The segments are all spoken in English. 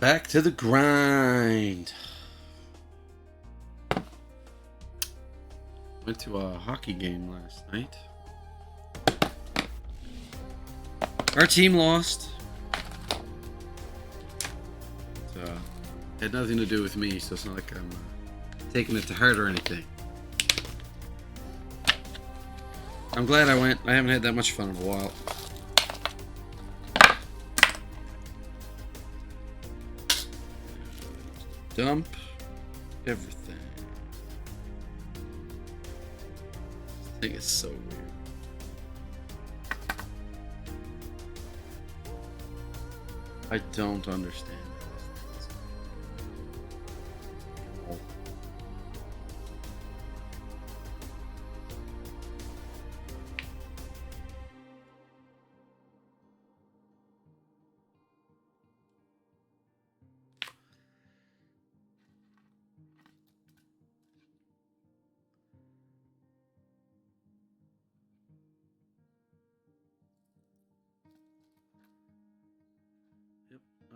Back to the grind. Went to a hockey game last night. Our team lost. It had nothing to do with me, so it's not like I'm taking it to heart or anything. I'm glad I went. I haven't had that much fun in a while. Dump everything. This thing is so weird. I don't understand.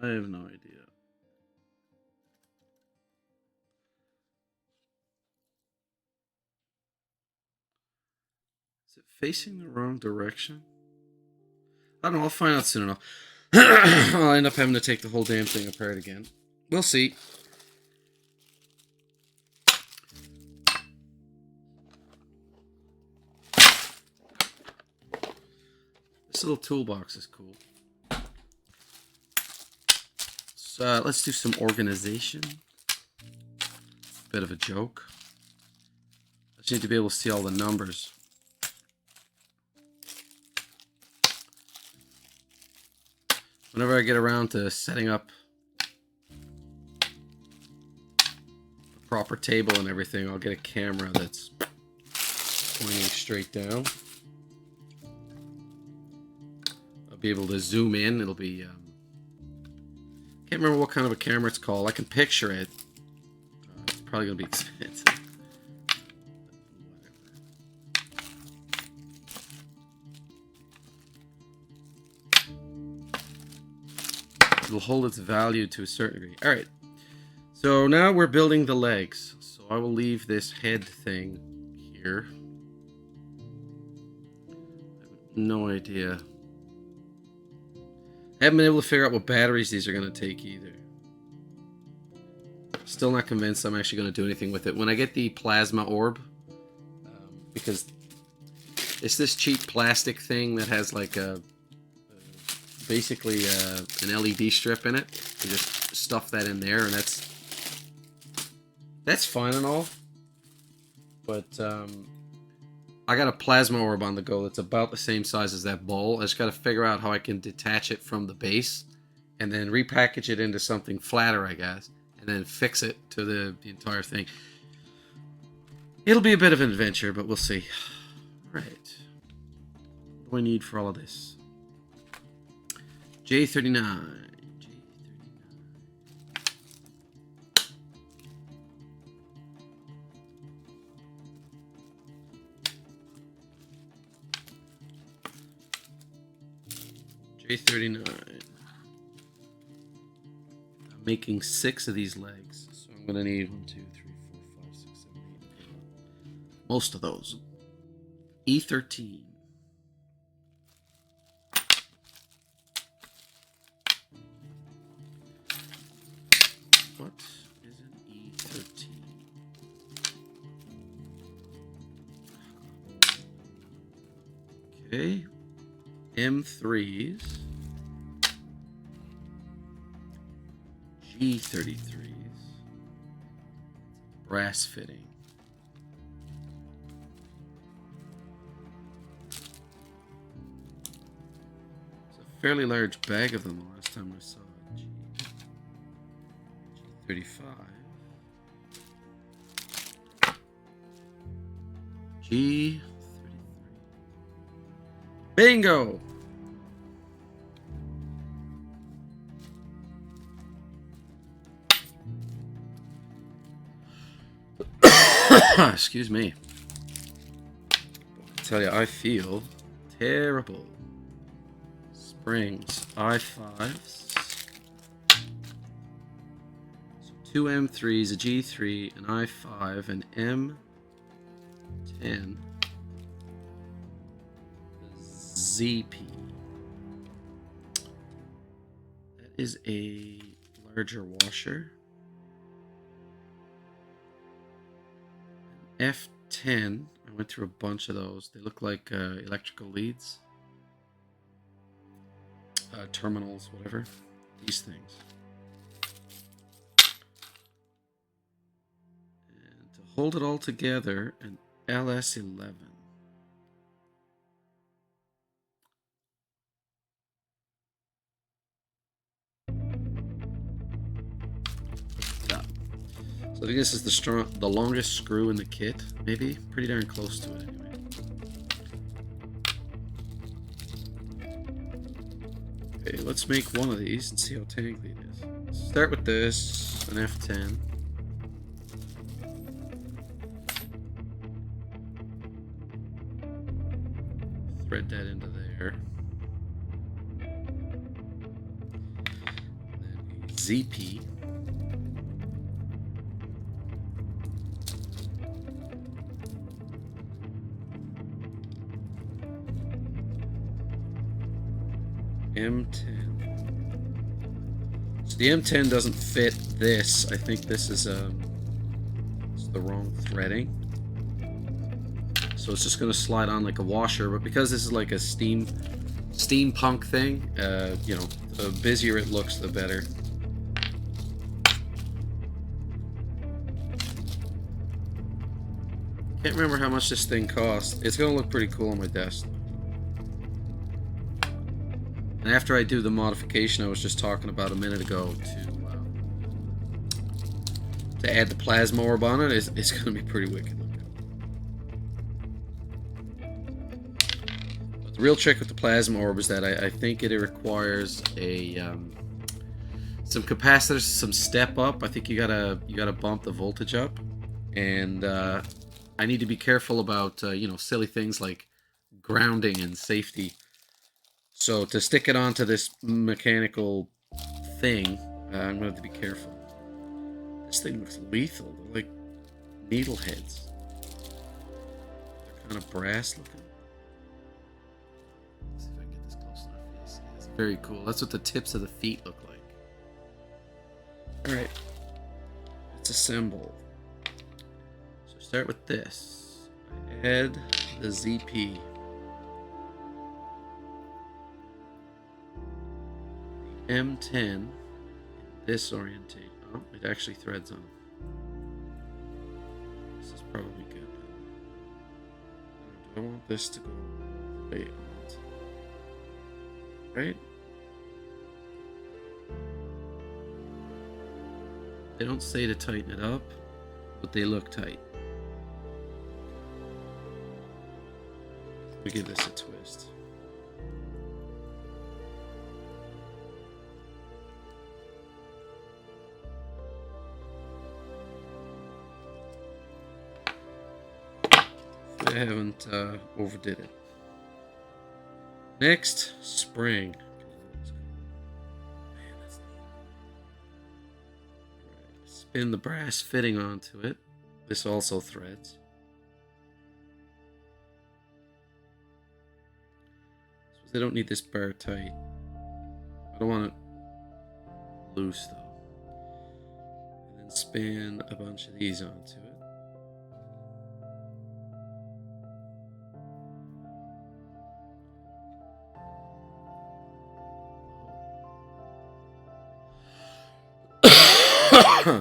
I have no idea. Is it facing the wrong direction? I don't know. I'll find out soon enough. I'll end up having to take the whole damn thing apart again. We'll see. This little toolbox is cool. Let's do some organization. Bit of a joke. I just need to be able to see all the numbers. Whenever I get around to setting up a proper table and everything, I'll get a camera that's pointing straight down. I'll be able to zoom in. It'll be... can't remember what kind of a camera it's called. I can picture it. It's probably going to be expensive. It'll hold its value to a certain degree. Alright. So now we're building the legs. So I will leave this head thing here. I have no idea. I haven't been able to figure out what batteries these are going to take either. Still not convinced I'm actually going to do anything with it. When I get the plasma orb, because it's this cheap plastic thing that has like basically an LED strip in it. You just stuff that in there, and that's fine and all. But I got a plasma orb on the go that's about the same size as that ball. I just got to figure out how I can detach it from the base and then repackage it into something flatter, I guess, and then fix it to the entire thing. It'll be a bit of an adventure, but we'll see. All right. What do I need for all of this? J39. J39. I'm making 6 of these legs, so I'm gonna need 1, 2, 3, 4, 5, 6, 7, 8, 9. Most of those. E13. What is an E13? Okay. M3s. G33s. Brass fitting. It's a fairly large bag of them the last time I saw it. G35. G33. Bingo! Excuse me. I tell you, I feel terrible. Springs, I5s. two M3s, a G3, an I5, an M10, ZP. That is a larger washer. An F10. I went through a bunch of those. They look like electrical leads. Terminals, whatever. These things. And to hold it all together, an LS11. So I think this is the longest screw in the kit, maybe? Pretty darn close to it anyway. Okay, let's make one of these and see how tangly it is. Let's start with this, an F10. Thread that into there. And then a ZP. M10. So the M10 doesn't fit this. I think this is it's the wrong threading. So it's just going to slide on like a washer. But because this is like a steampunk thing, you know, the busier it looks, the better. Can't remember how much this thing cost. It's going to look pretty cool on my desk. And after I do the modification I was just talking about a minute ago to add the plasma orb on it, it's going to be pretty wicked looking. But the real trick with the plasma orb is that I think it requires a some capacitors, some step up. I think you gotta bump the voltage up, and I need to be careful about you know, silly things like grounding and safety. So to stick it onto this mechanical thing, I'm going to have to be careful. This thing looks lethal. They're like needle heads. They're kind of brass looking. Let's see if I can get this close enough. Yes, it's very cool. That's what the tips of the feet look like. Alright. Let's assemble. So start with this. I add the ZP. M10 in this orientation. Oh, it actually threads on. This is probably good. Do I want this to go the way I want? Right? They don't say to tighten it up, but they look tight. Let me give this a twist. I haven't overdid it. Next, spring. Man, that's neat. Right, spin the brass fitting onto it. This also threads. So they don't need this bar tight. I don't want it loose though. And then spin a bunch of these onto it.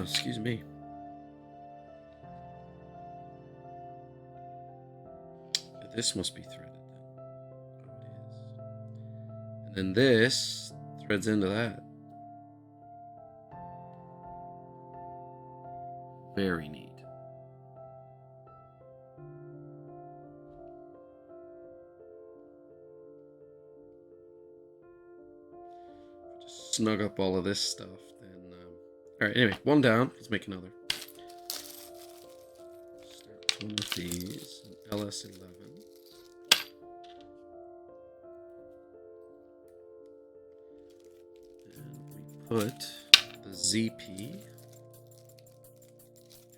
Excuse me. This must be threaded then. Oh, it is. And then this threads into that. Very neat. Just snug up all of this stuff. Alright, anyway, one down. Let's make another. Start with one of these, an LS11. And we put the ZP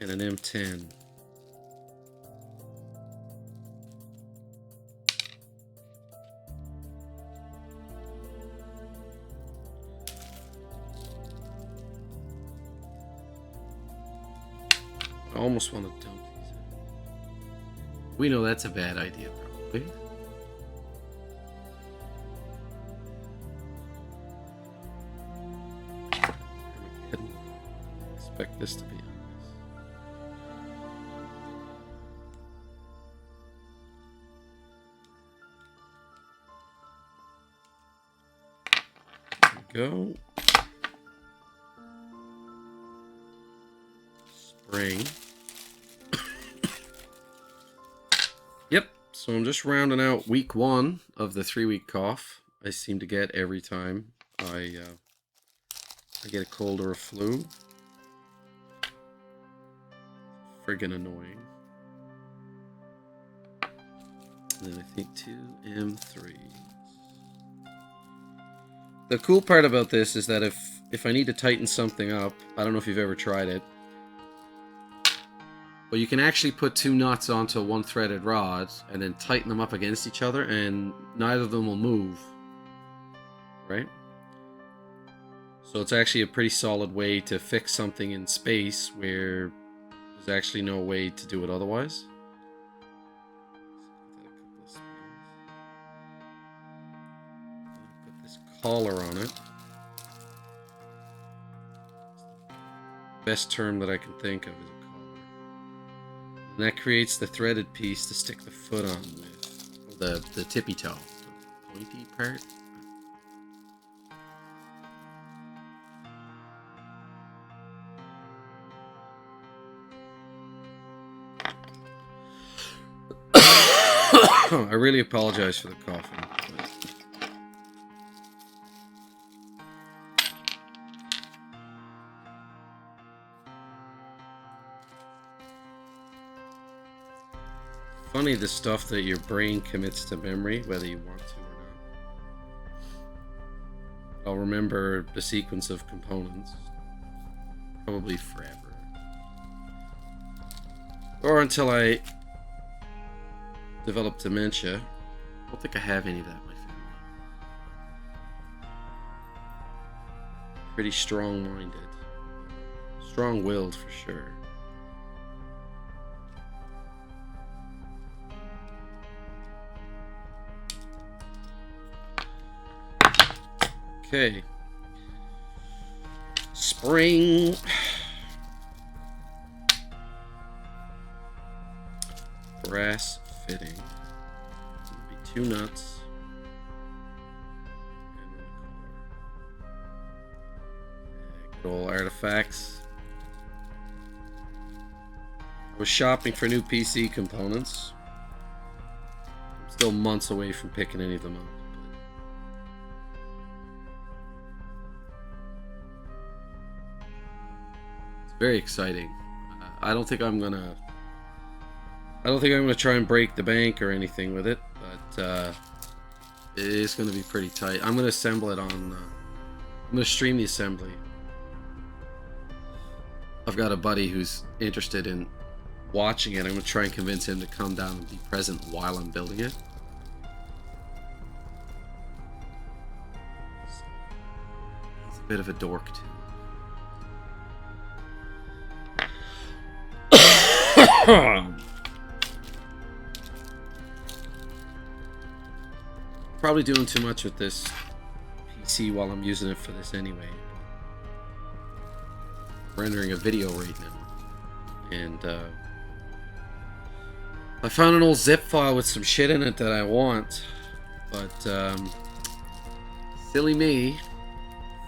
and an M10. I almost want to dump these in. We know that's a bad idea, probably. I didn't expect this to be on this. There we go. Spring. Yep, so I'm just rounding out week 1 of the 3-week cough I seem to get every time I get a cold or a flu. Friggin' annoying. And then I think 2 M3s. The cool part about this is that if I need to tighten something up, I don't know if you've ever tried it, but you can actually put 2 nuts onto a 1-threaded rod and then tighten them up against each other, and neither of them will move. Right? So it's actually a pretty solid way to fix something in space where there's actually no way to do it otherwise. Put this collar on it. Best term that I can think of is a collar. And that creates the threaded piece to stick the foot on with. The tippy toe. The pointy part. I really apologize for the coughing. Funny the stuff that your brain commits to memory, whether you want to or not. I'll remember the sequence of components, probably forever. Or until I develop dementia. I don't think I have any of that in my family. Pretty strong-minded. Strong-willed for sure. Okay. Spring. Brass fitting. It'll be 2 nuts. And then a collar. Good old artifacts. I was shopping for new PC components. I'm still months away from picking any of them up. It's very exciting. I don't think I'm gonna try and break the bank or anything with it, but it is gonna be pretty tight. I'm gonna assemble it on. I'm gonna stream the assembly. I've got a buddy who's interested in watching it. I'm gonna try and convince him to come down and be present while I'm building it. He's a bit of a dork too. Probably doing too much with this PC while I'm using it for this anyway. I'm rendering a video right now, and I found an old zip file with some shit in it that I want, but silly me,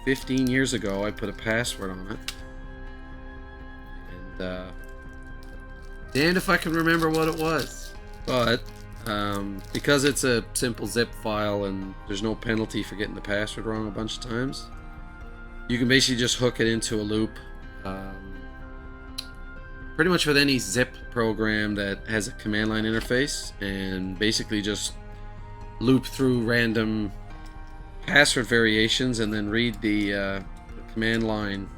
15 years ago I put a password on it, and damned if I can remember what it was. But because it's a simple zip file and there's no penalty for getting the password wrong a bunch of times, you can basically just hook it into a loop. Pretty much with any zip program that has a command line interface, and basically just loop through random password variations and then read the command line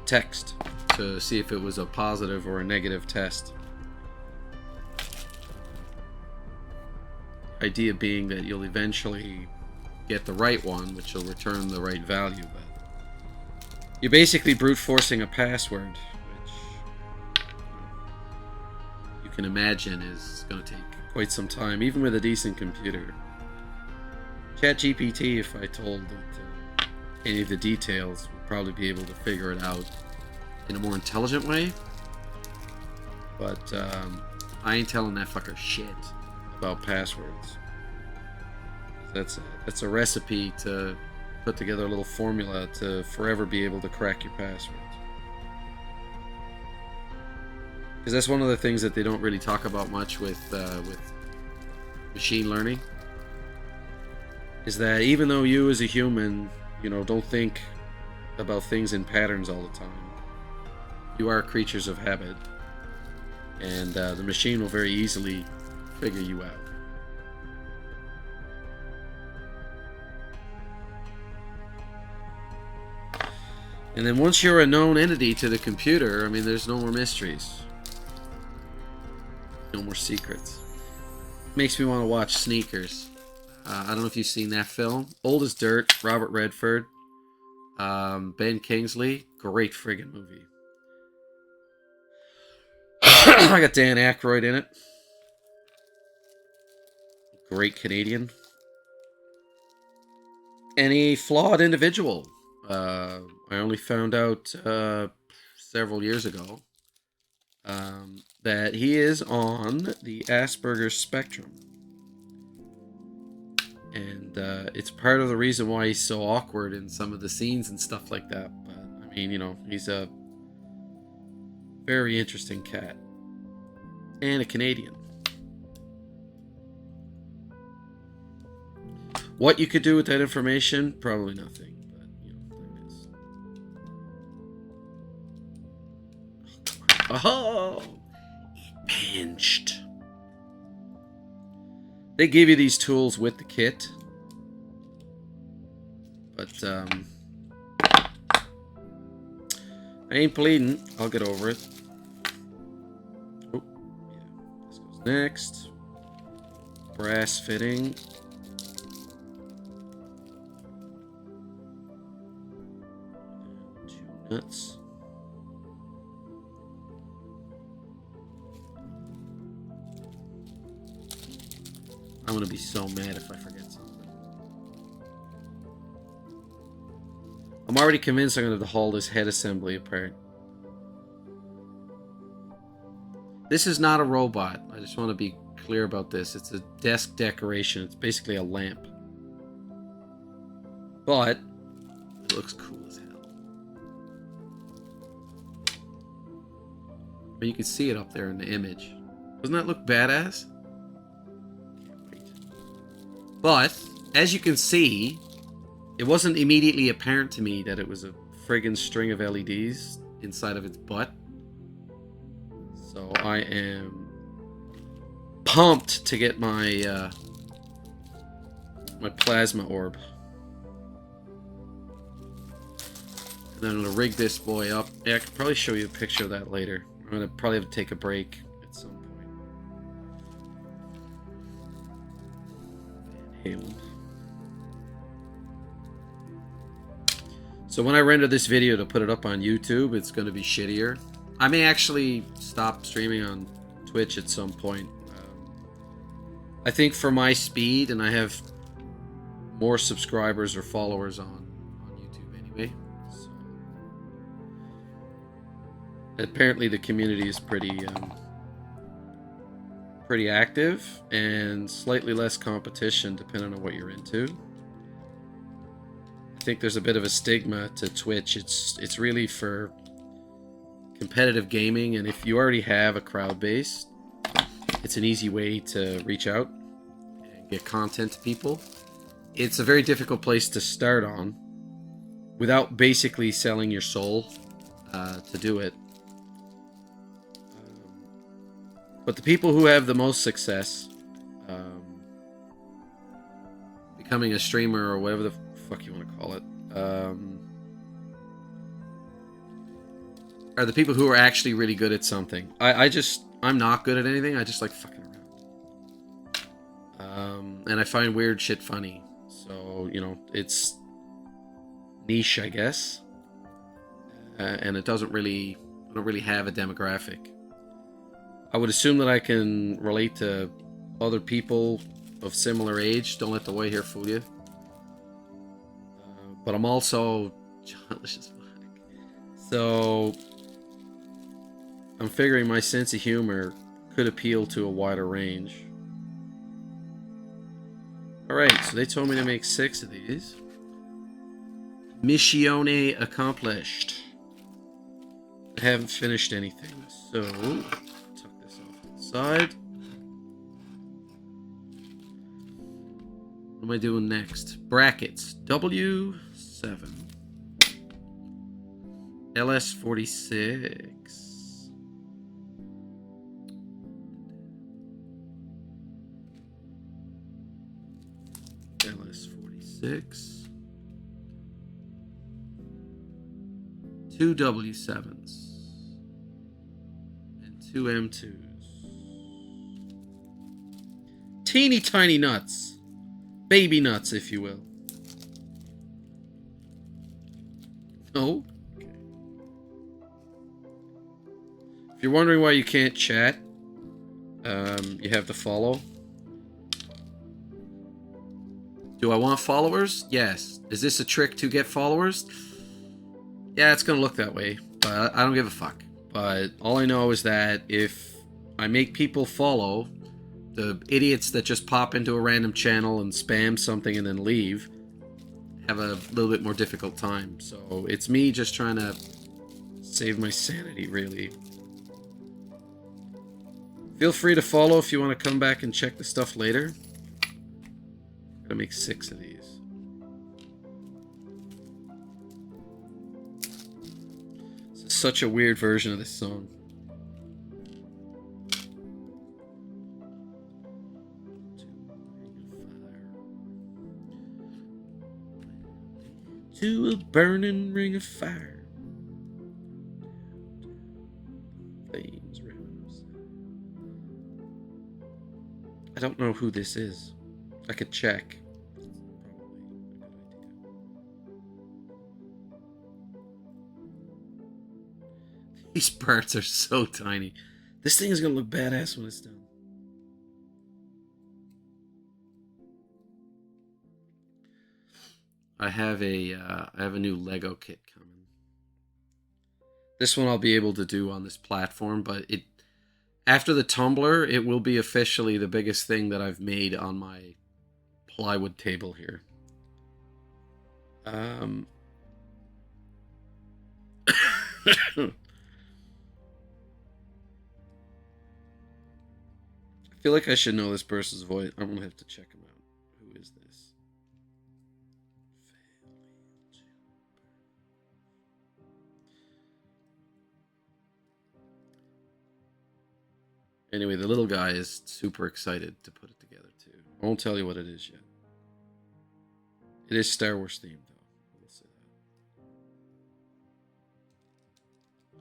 text to see if it was a positive or a negative test. Idea being that you'll eventually get the right one, which will return the right value, but you're basically brute forcing a password, which you can imagine is going to take quite some time, even with a decent computer. ChatGPT, if I told it any of the details, would probably be able to figure it out in a more intelligent way, but I ain't telling that fucker shit about passwords. That's a recipe to put together a little formula to forever be able to crack your passwords. Because that's one of the things that they don't really talk about much with machine learning, is that even though you as a human, don't think about things in patterns all the time, you are creatures of habit, and the machine will very easily figure you out. And then once you're a known entity to the computer, I mean, there's no more mysteries. No more secrets. Makes me want to watch Sneakers. I don't know if you've seen that film. Old as dirt, Robert Redford, Ben Kingsley. Great friggin' movie. I got Dan Aykroyd in it. Great Canadian. And a flawed individual. I only found out several years ago that he is on the Asperger's spectrum. And it's part of the reason why he's so awkward in some of the scenes and stuff like that. But, I mean, he's a very interesting cat. And a Canadian. What you could do with that information? Probably nothing. But, there it is. Oh! It pinched. They give you these tools with the kit. But, I ain't bleeding. I'll get over it. Oh, yeah. This goes next. Brass fitting. 2 nuts. I'm gonna be so mad if I forget something. I'm already convinced I'm gonna have to haul this head assembly apart. This is not a robot. I just want to be clear about this. It's a desk decoration. It's basically a lamp. But it looks cool as hell. But you can see it up there in the image. Doesn't that look badass? But, as you can see, it wasn't immediately apparent to me that it was a friggin' string of LEDs inside of its butt. So I am pumped to get my my plasma orb. And then I'm going to rig this boy up. Yeah, I could probably show you a picture of that later. I'm going to probably have to take a break at some point. Halen. So when I render this video to put it up on YouTube, it's going to be shittier. I may actually stop streaming on Twitch at some point. I think for my speed, and I have more subscribers or followers on YouTube anyway. So, apparently the community is pretty active, and slightly less competition depending on what you're into. I think there's a bit of a stigma to Twitch. It's really for competitive gaming, and if you already have a crowd base, it's an easy way to reach out and get content to people. It's a very difficult place to start on without basically selling your soul to do it. But the people who have the most success becoming a streamer or whatever the fuck you want to call it, are the people who are actually really good at something. I'm not good at anything. I just like fucking around. And I find weird shit funny. So, you know, it's niche, I guess. And it doesn't really, I don't really have a demographic. I would assume that I can relate to other people of similar age. Don't let the white hair fool you. But I'm also childish as fuck. So I'm figuring my sense of humor could appeal to a wider range. Alright, so they told me to make 6 of these. Missione accomplished. I haven't finished anything, so tuck this off to the side. What am I doing next? Brackets. W7. LS46. LS46. 2 W7s. And 2 M2s. Teeny tiny nuts. Baby nuts, if you will. No? Okay. If you're wondering why you can't chat, you have to follow. Do I want followers? Yes. Is this a trick to get followers? Yeah, it's gonna look that way, but I don't give a fuck. But all I know is that if I make people follow, the idiots that just pop into a random channel and spam something and then leave have a little bit more difficult time. So it's me just trying to save my sanity, really. Feel free to follow if you want to come back and check the stuff later. I'm gonna make 6 of these. This is such a weird version of this song. To a burning ring of fire. Flames rose. I don't know who this is. I could check. These parts are so tiny. This thing is gonna look badass when it's done. I have a new Lego kit coming. This one I'll be able to do on this platform, but after the tumbler, it will be officially the biggest thing that I've made on my plywood table here. I feel like I should know this person's voice. I'm gonna have to check him out. Who is this? Anyway, the little guy is super excited to put it together too. I won't tell you what it is yet. It is Star Wars themed though. I will say that.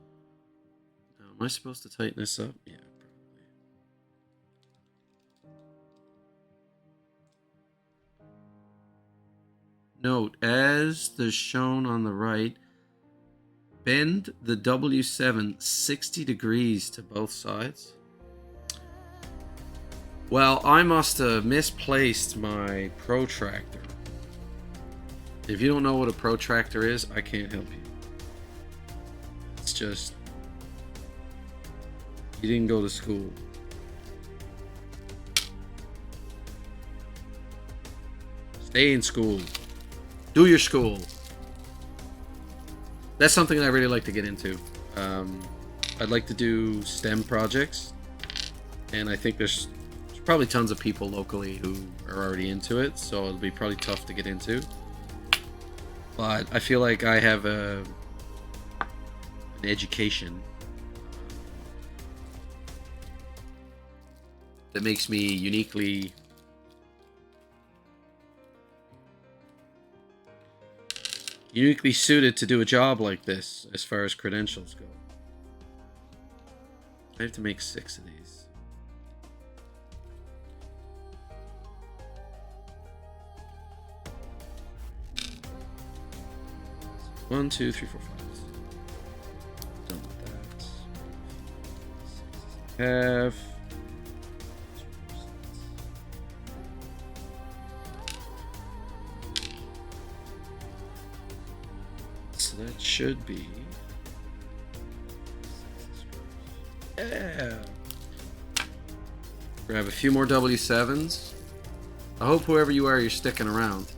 Now, am I supposed to tighten this up? Yeah, probably. Note, as the shown on the right, bend the W7 60 degrees to both sides. Well, I must have misplaced my protractor. If you don't know what a protractor is, I can't help you. It's just... you didn't go to school. Stay in school. Do your school. That's something that I really like to get into. I'd like to do STEM projects. And I think there's probably tons of people locally who are already into it, so it'll be probably tough to get into. But I feel like I have an education that makes me uniquely suited to do a job like this as far as credentials go. have to make 6 of these. One, two, three, four, five. Done with that. Have. So that should be. Yeah. Grab a few more W7s. I hope whoever you are, you're sticking around.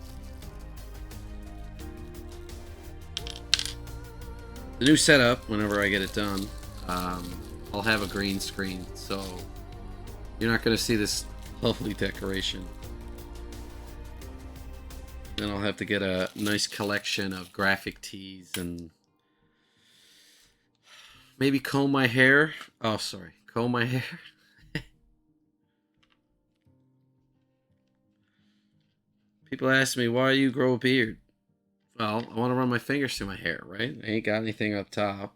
The new setup, whenever I get it done, I'll have a green screen, so you're not going to see this lovely decoration. Then I'll have to get a nice collection of graphic tees and maybe comb my hair. Oh, sorry. Comb my hair. People ask me, why you grow a beard? Well, I want to run my fingers through my hair, right? I ain't got anything up top.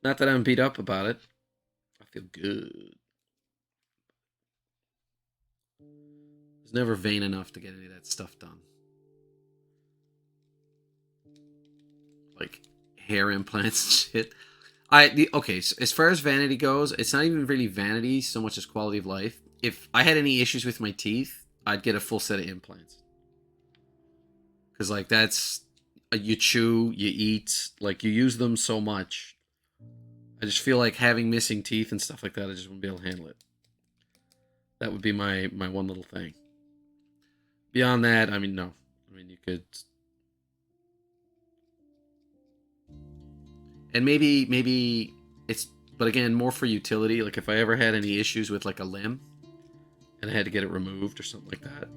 Not that I'm beat up about it. I feel good. I was never vain enough to get any of that stuff done. Like hair implants and shit. Okay, so as far as vanity goes, it's not even really vanity so much as quality of life. If I had any issues with my teeth, I'd get a full set of implants. Because, like, that's... You chew, you eat, like, you use them so much. I just feel like having missing teeth and stuff like that, I just wouldn't be able to handle it. That would be my one little thing. Beyond that, I mean, no. I mean, you could... And maybe it's... But again, more for utility. Like, if I ever had any issues with, like, a limb, and I had to get it removed or something like that,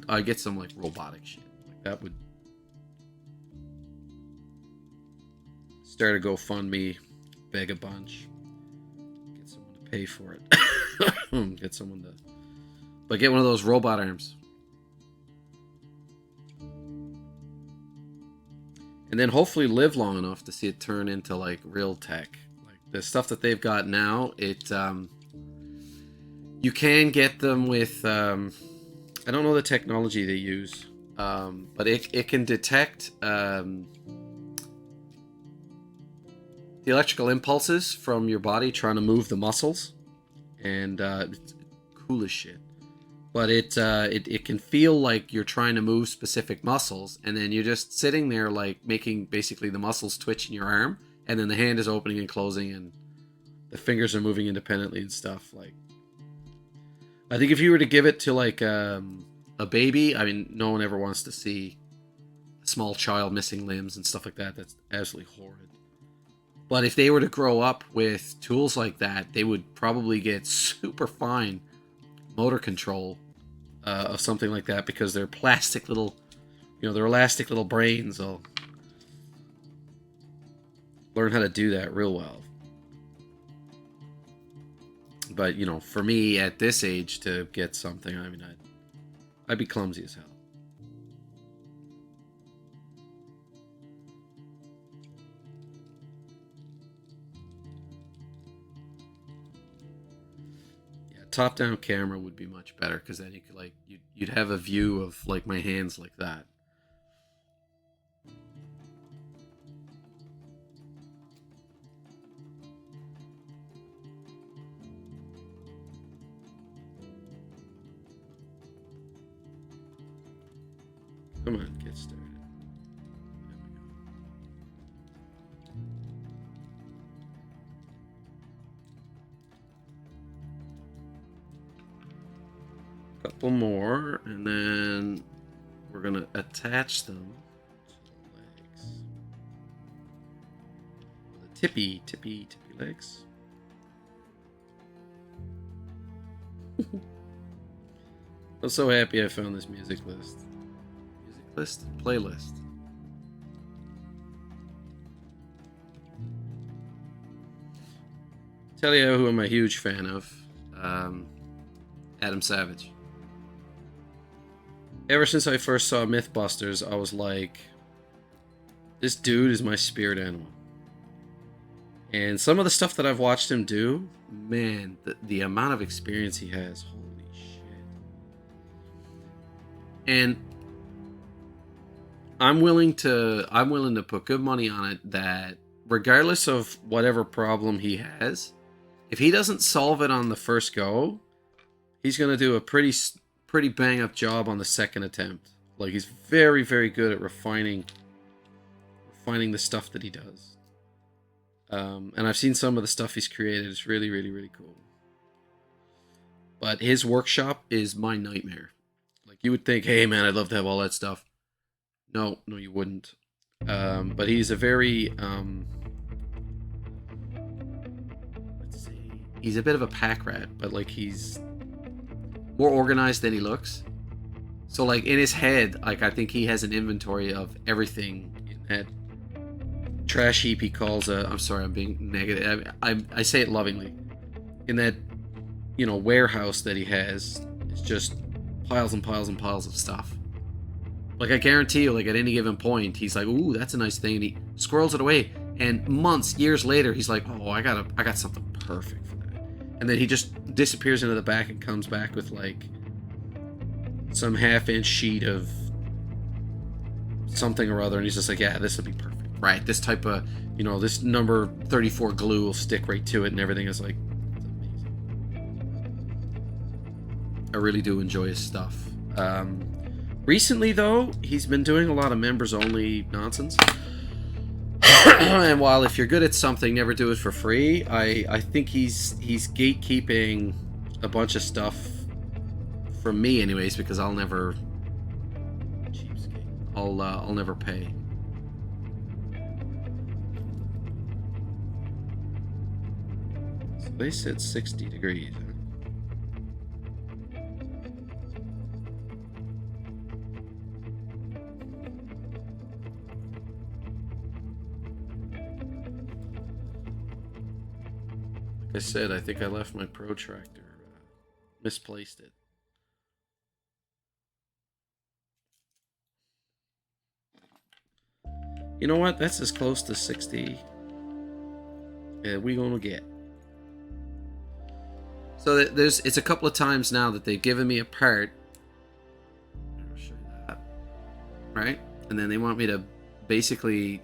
I'd get some, like, robotic shit. Like, that would... Start a GoFundMe, beg a bunch, get someone to pay for it. Get someone to... But get one of those robot arms. And then hopefully live long enough to see it turn into, like, real tech. Like, the stuff that they've got now, it... you can get them with... I don't know the technology they use, but it can detect... the electrical impulses from your body trying to move the muscles, and it's cool as shit. But it can feel like you're trying to move specific muscles, and then you're just sitting there like making basically the muscles twitch in your arm, and then the hand is opening and closing, and the fingers are moving independently and stuff. Like, I think if you were to give it to like a baby, I mean, no one ever wants to see a small child missing limbs and stuff like that. That's absolutely horrid. But if they were to grow up with tools like that, they would probably get super fine motor control of something like that, because their plastic little, their elastic little brains will learn how to do that real well. But, for me at this age to get something, I mean, I'd be clumsy as hell. Top-down camera would be much better, because then you could you'd have a view of like my hands like that. Come on, get started. Couple more, and then we're gonna attach them to the legs with a tippy legs. I'm so happy I found this music playlist. Tell you who I'm a huge fan of, Adam Savage. Ever since I first saw Mythbusters, I was like, this dude is my spirit animal. And some of the stuff that I've watched him do, man, the amount of experience he has, holy shit. And I'm willing to put good money on it that regardless of whatever problem he has, if he doesn't solve it on the first go, he's going to do a pretty bang up job on the second attempt. Like, he's very, very good at refining the stuff that he does. And I've seen some of the stuff he's created. It's really, really, really cool. But his workshop is my nightmare. Like, you would think, hey man, I'd love to have all that stuff. No, you wouldn't. But he's a very let's see, he's a bit of a pack rat, but like he's more organized than he looks. So like in his head, like I think he has an inventory of everything in that trash heap he calls I'm sorry, I'm being negative. I say it lovingly. In that, you know, warehouse that he has, it's just piles and piles and piles of stuff. Like I guarantee you, like at any given point, he's like, "Ooh, that's a nice thing," and he squirrels it away. And months, years later, he's like, "Oh, I got something perfect for that," and then he just disappears into the back and comes back with like some half-inch sheet of something or other, and he's just like, "Yeah, this will be perfect, right? This type of, you know, this number 34 glue will stick right to it," and everything is like, it's amazing. I really do enjoy his stuff. Recently, though, he's been doing a lot of members-only nonsense. And while if you're good at something, never do it for free, I think he's gatekeeping a bunch of stuff from me, anyways, because I'll never cheapskate. I'll never pay. So they said 60 degrees. Like I said, I think I left my protractor. Misplaced it. You know what? That's as close to 60 as we gonna get. So it's a couple of times now that they've given me a part. I'll show you that. Right? And then they want me to basically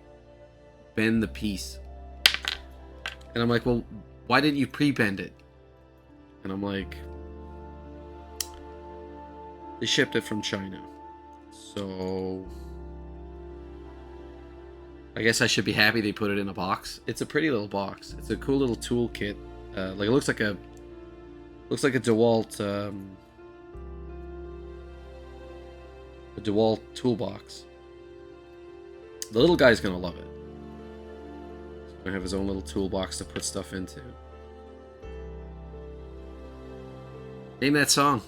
bend the piece. And I'm like, well, why didn't you pre-bend it? And I'm like, they shipped it from China. So I guess I should be happy they put it in a box. It's a pretty little box. It's a cool little toolkit. Like it looks like a DeWalt toolbox. The little guy's gonna love it. He's gonna have his own little toolbox to put stuff into. Name that song.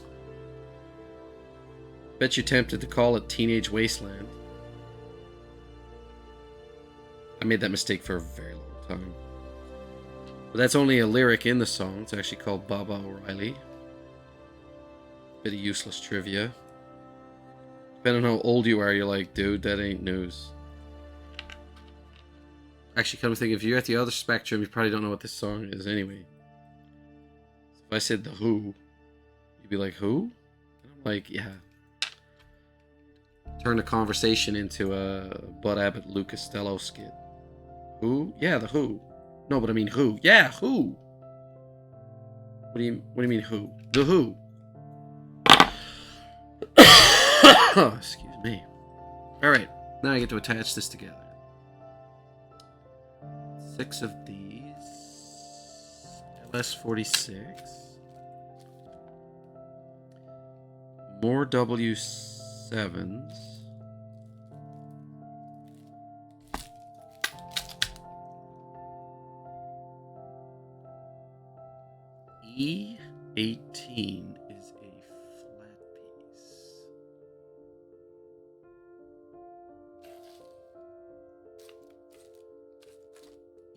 Bet you're tempted to call it Teenage Wasteland. I made that mistake for a very long time. But that's only a lyric in the song. It's actually called Baba O'Reilly. Bit of useless trivia. Depending on how old you are, you're like, dude, that ain't news. Actually, come to think, if you're at the other spectrum, you probably don't know what this song is anyway. So if I said The Who, you'd be like, who? And I'm like, yeah. Turn the conversation into a Bud Abbott, Lou Costello skit. Who? Yeah, The Who. No, but I mean who? Yeah, who? What do you mean who? The Who. Oh, excuse me. Alright, now I get to attach this together. 6 of these. LS46. More W7s. E18 is a flat piece.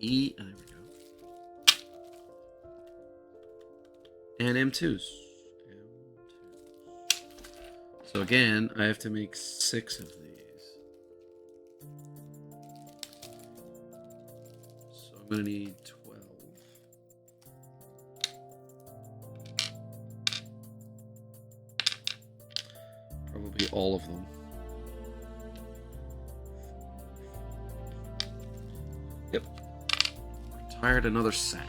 There we go. And M2s. So again, I have to make 6 of these. So I'm gonna need 12. Probably all of them. Yep. Retired another sack.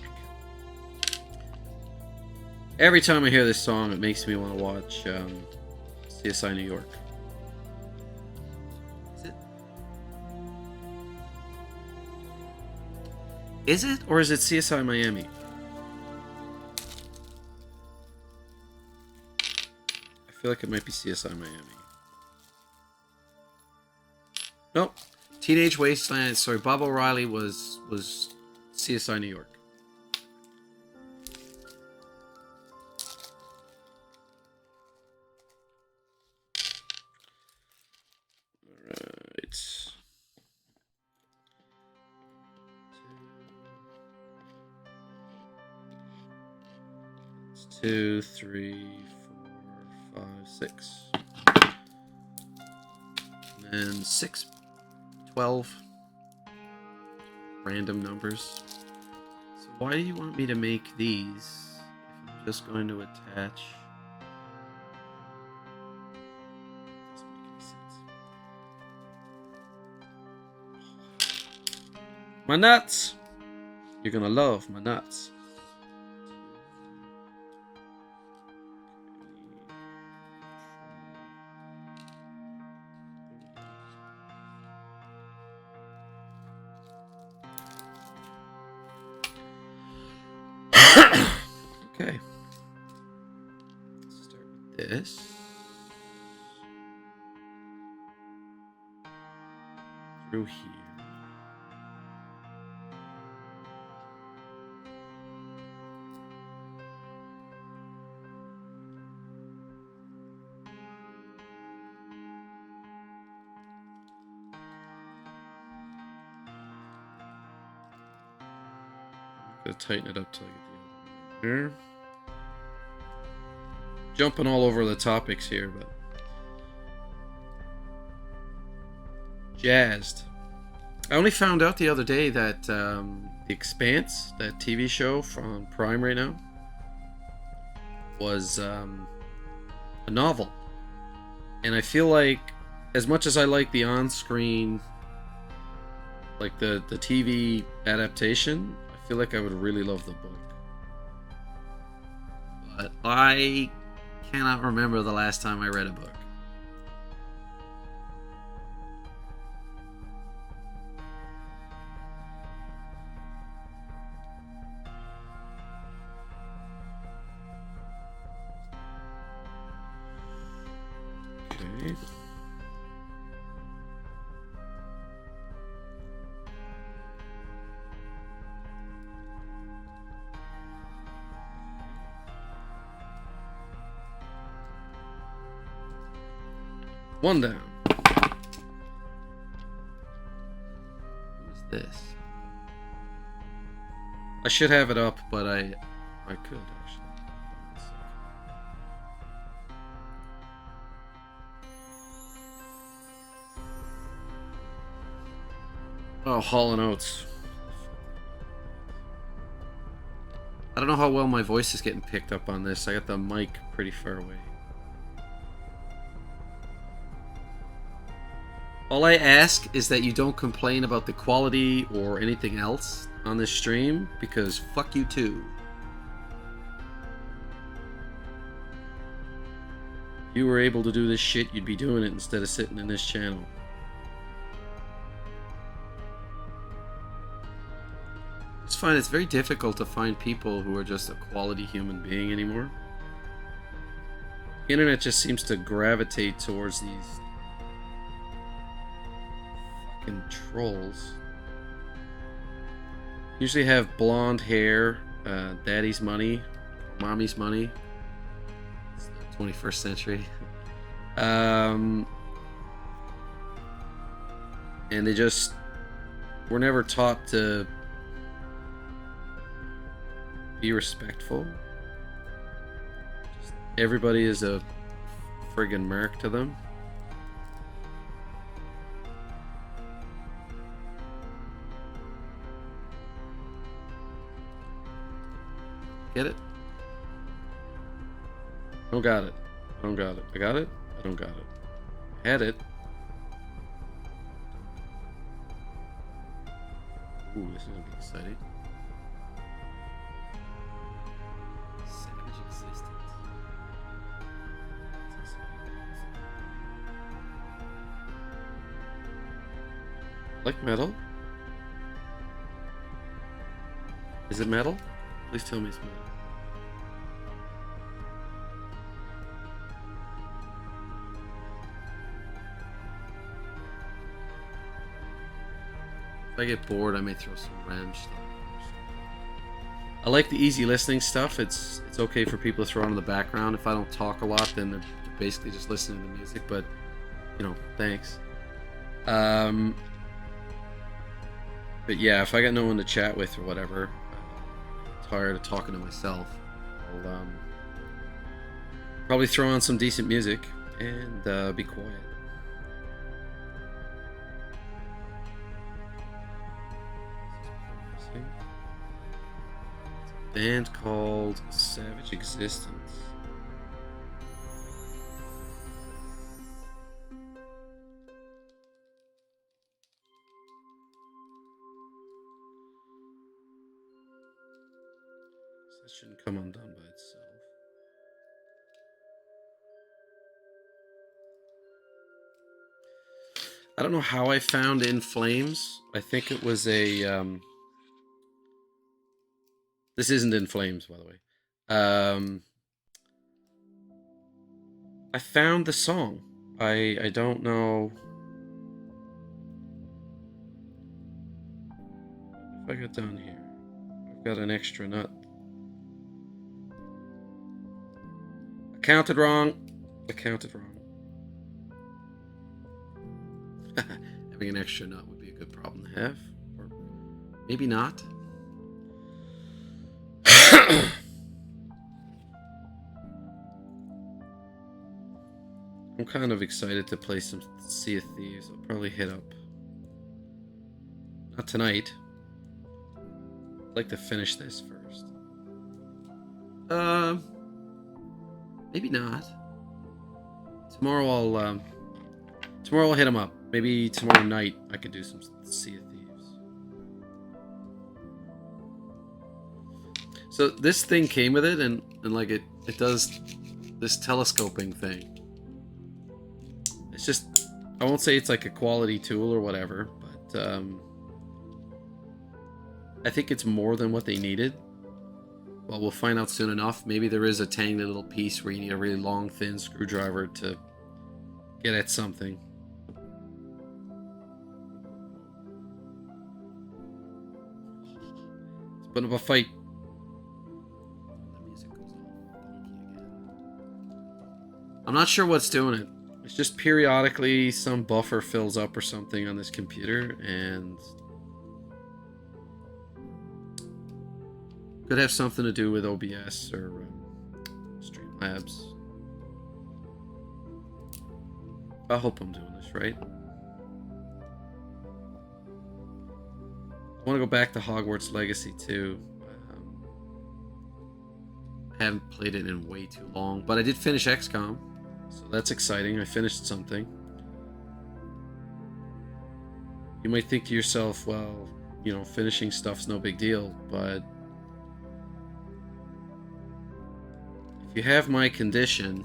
Every time I hear this song, it makes me want to watch CSI New York. Is it? Is it? Or is it CSI Miami? I feel like it might be CSI Miami. Nope. Teenage Wasteland. Sorry, Bob O'Reilly was CSI New York. Alright. 2, 3, 4, 5, 6. And 6, 12. Random numbers. So why do you want me to make these if I'm just going to attach? Doesn't make any sense. My nuts! You're gonna love my nuts. Okay. Let's start with this. Through here. I'm gonna tighten it up till I get the other one there. Jumping all over the topics here, but jazzed. I only found out the other day that The Expanse, that TV show from Prime right now, was a novel. And I feel like, as much as I like the on-screen, like the TV adaptation, I feel like I would really love the book. But I cannot remember the last time I read a book. Okay. One down. What is this? I should have it up, but I could actually. Oh, Hall & Oates. I don't know how well my voice is getting picked up on this. I got the mic pretty far away. All I ask is that you don't complain about the quality or anything else on this stream, because fuck you too. If you were able to do this shit, you'd be doing it instead of sitting in this channel. I just find it's very difficult to find people who are just a quality human being anymore. The internet just seems to gravitate towards these trolls. Usually have blonde hair, daddy's money, mommy's money. It's the 21st century. And they just were never taught to be respectful. Just, everybody is a friggin' mark to them. Get it? I don't got it. I don't got it. I got it? I don't got it. I had it. Ooh, this is gonna be exciting. Savage existence. Like metal? Is it metal? Please tell me it's metal. If I get bored, I may throw some random stuff. I like the easy listening stuff. It's okay for people to throw on in the background. If I don't talk a lot, then they're basically just listening to music. But you know, thanks. But yeah, if I got no one to chat with or whatever, I'm tired of talking to myself, I'll probably throw on some decent music and be quiet. It's a band called Savage Existence. That shouldn't come undone by itself. I don't know how I found In Flames. I think it was a this isn't In Flames, by the way. I found the song. I don't know if I got down here. I've got an extra nut. I counted wrong. Having an extra nut would be a good problem to have. Or maybe not. I'm kind of excited to play some Sea of Thieves. I'll probably hit up. Not tonight. I'd like to finish this first. Maybe not. Tomorrow I'll hit him up. Maybe tomorrow night I could do some Sea of Thieves. So this thing came with it, and like it does this telescoping thing. It's just, I won't say it's like a quality tool or whatever, but I think it's more than what they needed. Well, we'll find out soon enough. Maybe there is a tiny little piece where you need a really long, thin screwdriver to get at something. Let's put up a fight. The music goes all funky again. I'm not sure what's doing it. It's just periodically some buffer fills up or something on this computer, and could have something to do with OBS or Streamlabs. I hope I'm doing this right. I want to go back to Hogwarts Legacy too. I haven't played it in way too long, but I did finish XCOM, so that's exciting. I finished something. You might think to yourself, well, you know, finishing stuff's no big deal, but if you have my condition,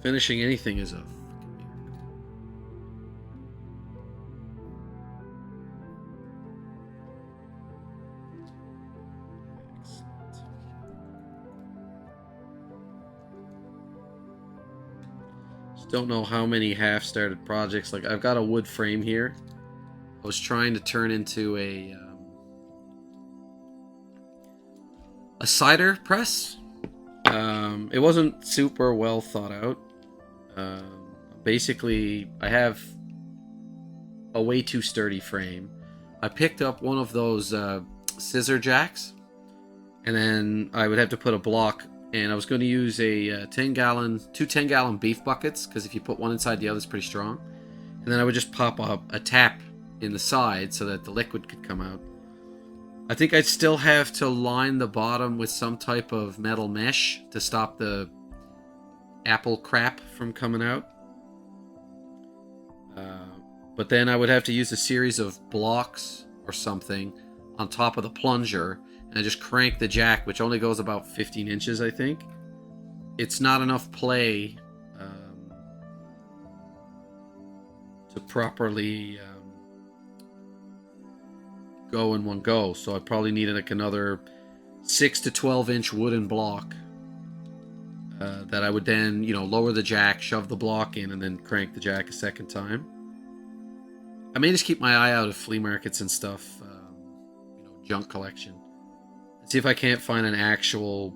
finishing anything is a fucking miracle. Excellent. Just don't know how many half-started projects. Like, I've got a wood frame here. I was trying to turn into a cider press. It wasn't super well thought out. Basically, I have a way too sturdy frame. I picked up one of those scissor jacks, and then I would have to put a block, and I was going to use a 10-gallon, two 10-gallon beef buckets, because if you put one inside the other, it's pretty strong. And then I would just pop up a tap in the side so that the liquid could come out. I think I'd still have to line the bottom with some type of metal mesh to stop the apple crap from coming out. But then I would have to use a series of blocks or something on top of the plunger and I just crank the jack, which only goes about 15 inches, I think. It's not enough play to properly go in one go, so I probably needed like another 6 to 12 inch wooden block that I would then, you know, lower the jack, shove the block in, and then crank the jack a second time. I may just keep my eye out of flea markets and stuff, you know, junk collection. See if I can't find an actual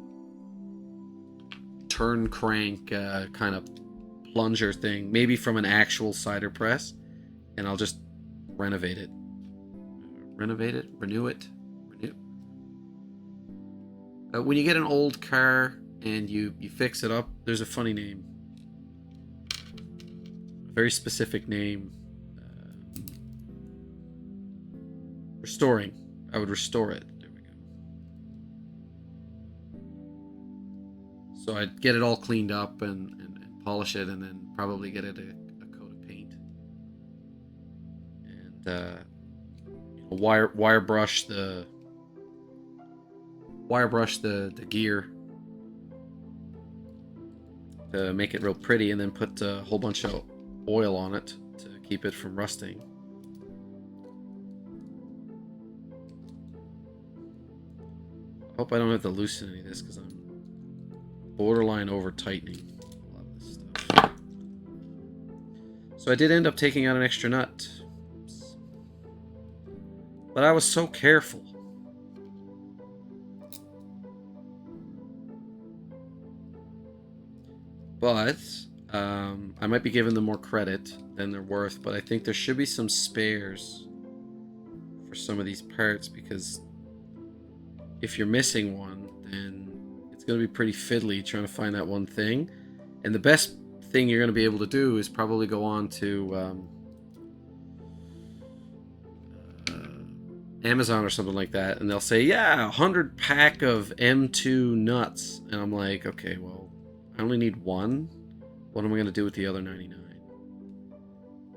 turn crank kind of plunger thing, maybe from an actual cider press, and I'll just renovate it. Renew it. When you get an old car and you fix it up, there's a funny name. A very specific name. Restoring. I would restore it. There we go. So I'd get it all cleaned up and polish it, and then probably get it a coat of paint. And wire brush the gear to make it real pretty, and then put a whole bunch of oil on it to keep it from rusting. I hope I don't have to loosen any of this because I'm borderline over tightening a lot of this stuff. So I did end up taking out an extra nut. Oops. But I was so careful. But I might be giving them more credit than they're worth, but I think there should be some spares for some of these parts, because if you're missing one, then it's going to be pretty fiddly trying to find that one thing. And the best thing you're going to be able to do is probably go on to Amazon or something like that, and they'll say, yeah, 100 pack of M2 nuts. And I'm like, okay, well, I only need one. What am I going to do with the other 99?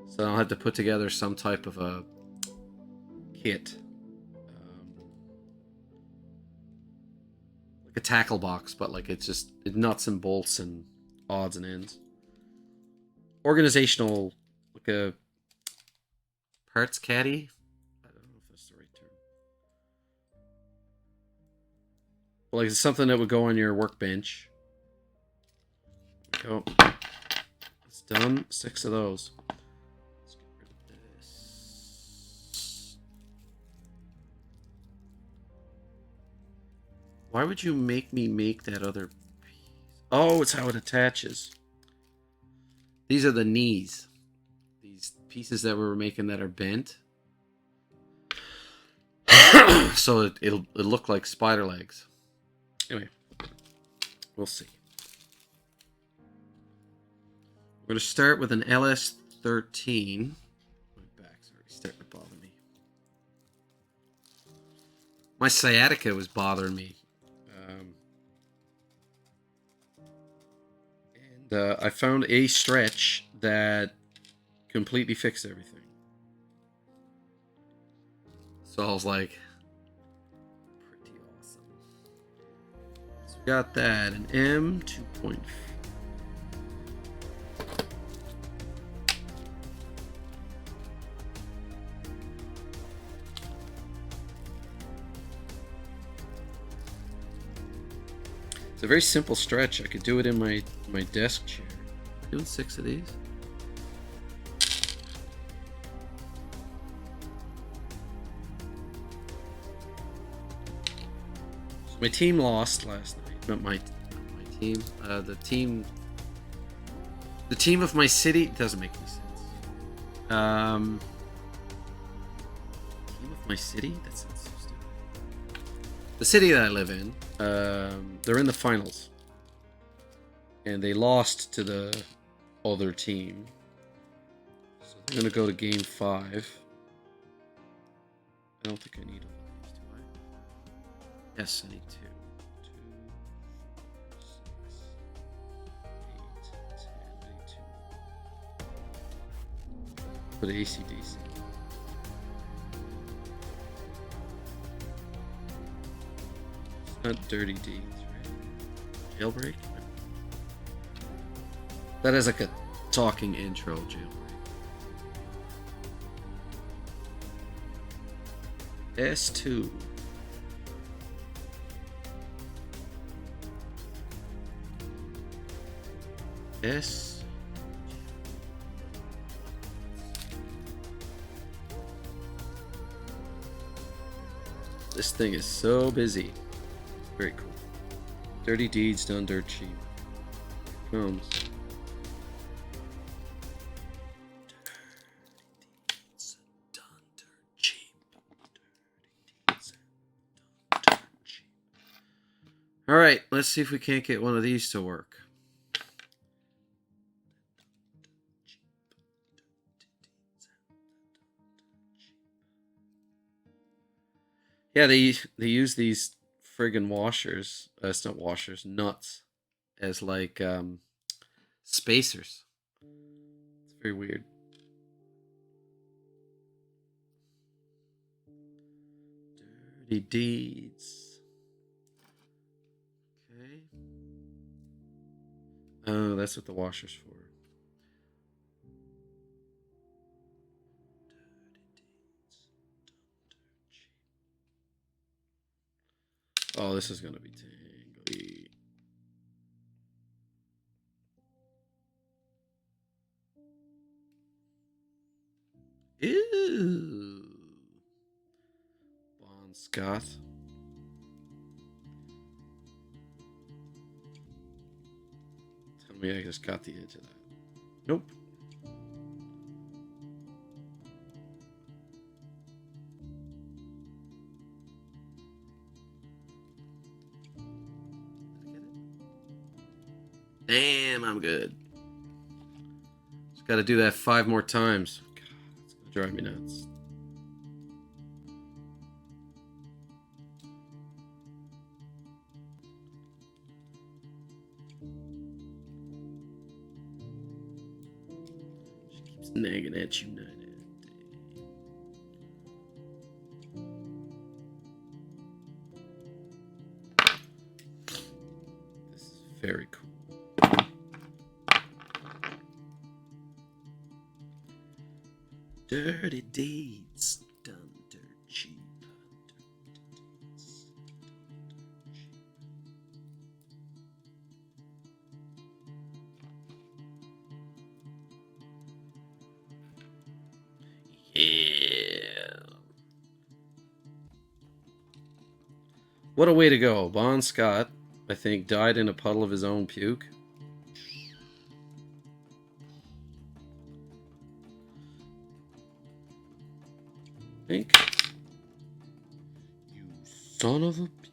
So I'll have to put together some type of a kit. Like a tackle box, but like it's nuts and bolts and odds and ends. Organizational, like a parts caddy. I don't know if that's the right term. But like it's something that would go on your workbench. Go. It's done. 6 of those. Let's get rid of this. Why would you make me make that other piece? Oh, it's how it attaches. These are the knees. These pieces that we were making that are bent. So it'll look like spider legs. Anyway, we'll see. We're going to start with an LS13. My back's already starting to bother me. My sciatica was bothering me. And I found a stretch that completely fixed everything. So I was like, pretty awesome. So we got that, an M2.5. It's a very simple stretch. I could do it in my desk chair. I'm doing 6 of these. So my team lost last night. Not my team. The team of my city doesn't make any sense. Team of my city? That sounds so stupid. The city that I live in. They're in the finals, and they lost to the other team, so they're gonna go to game 5. I don't think I need all these, do I? Yes, I need two. 2, 4, 6, 8, 10. I need two. For the ACDC. It's not Dirty Deeds, right? Jailbreak? That is like a talking intro, Jailbreak. S2. S. This thing is so busy. Very cool. Dirty Deeds done dirt cheap. Here comes. Alright, let's see if we can't get one of these to work. Yeah, they use these friggin' washers. It's not washers, nuts, as like spacers. It's very weird. Dirty Deeds. Okay. Oh, that's what the washer's for. Oh, this is gonna be tangly. Ew. Bon Scott. Tell me I just got the edge of that. Nope. Damn, I'm good. Just got to do that 5 more times. God, it's gonna drive me nuts. She keeps nagging at you, night and day. This is very cool. Dirty Deeds done dirt cheap. Yeah. What a way to go. Bon Scott, I think, died in a puddle of his own puke. Think. You son of a bitch.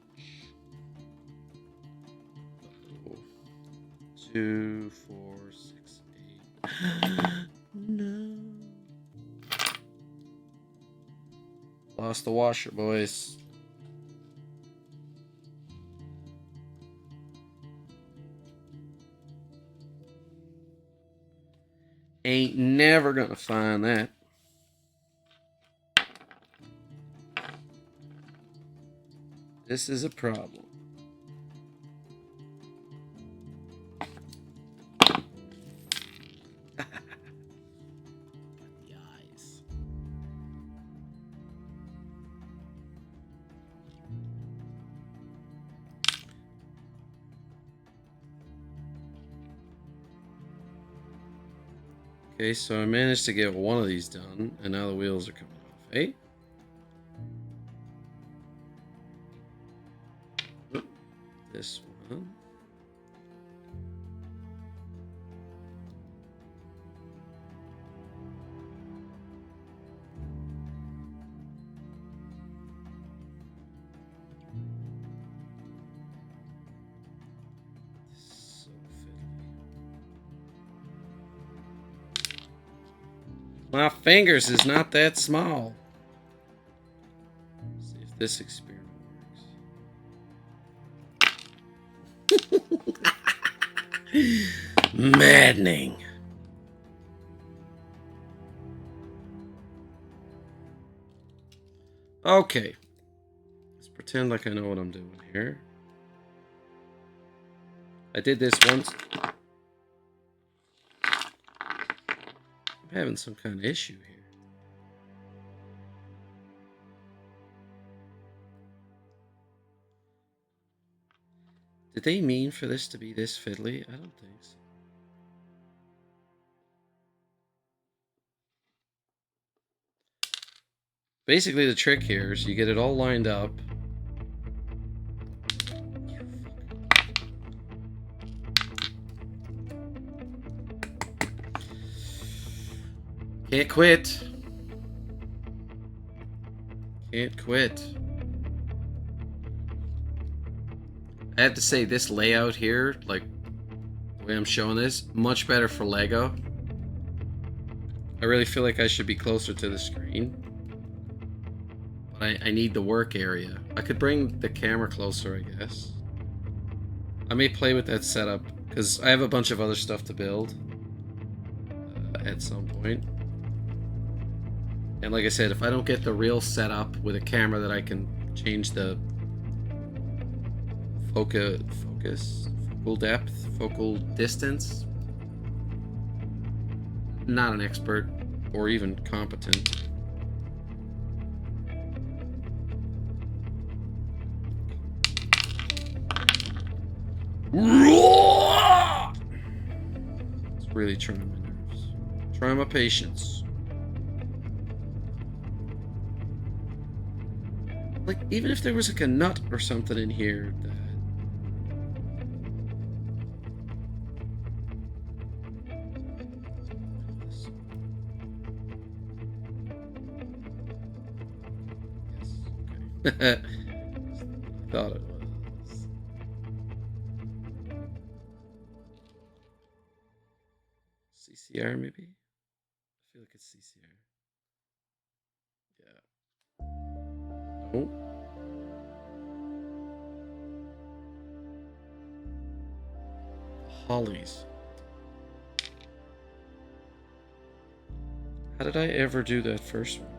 2, 4, 6, 8. No. Lost the washer, boys. Ain't never gonna find that. This is a problem. The eyes. Okay, so I managed to get one of these done, and now the wheels are coming off. Hey? This one. So fiddly. My fingers is not that small. Let's see if this experiment works. Maddening. Okay. Let's pretend like I know what I'm doing here. I did this once. I'm having some kind of issue here. Did they mean for this to be this fiddly? I don't think so. Basically, the trick here is you get it all lined up. Can't quit. Can't quit. I have to say, this layout here, like the way I'm showing this, much better for Lego. I really feel like I should be closer to the screen. But I need the work area. I could bring the camera closer, I guess. I may play with that setup, because I have a bunch of other stuff to build at some point. And like I said, if I don't get the real setup with a camera that I can change the focal depth, focal distance, not an expert or even competent. It's really trying my nerves. Trying my patience. Like, even if there was like a nut or something in here that... Yes, okay. Thought it was. CCR maybe? I feel like it's CCR. Yeah. Oh. Hollies. How did I ever do that first one?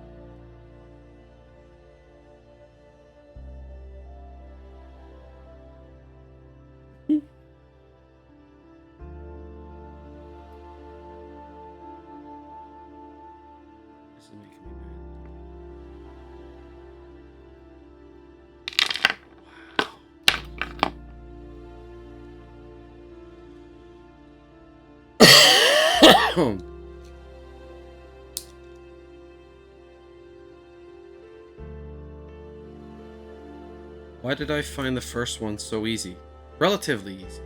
This is making me mad. Wow. Why did I find the first one so easy? Relatively easy.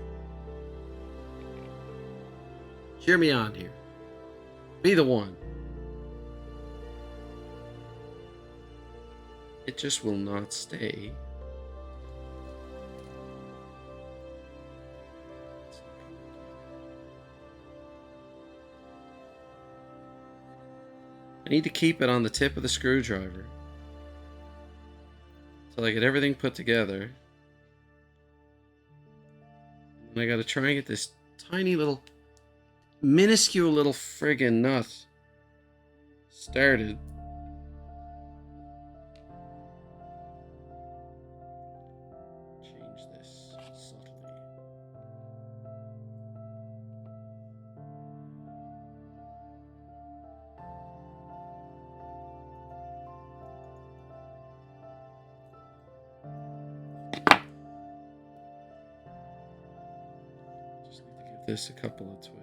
Cheer me on here. Be the one. It just will not stay. I need to keep it on the tip of the screwdriver. So I get everything put together. And I gotta try and get this tiny little, minuscule little friggin' nut started. Change this subtly. Just need to give this a couple of twists.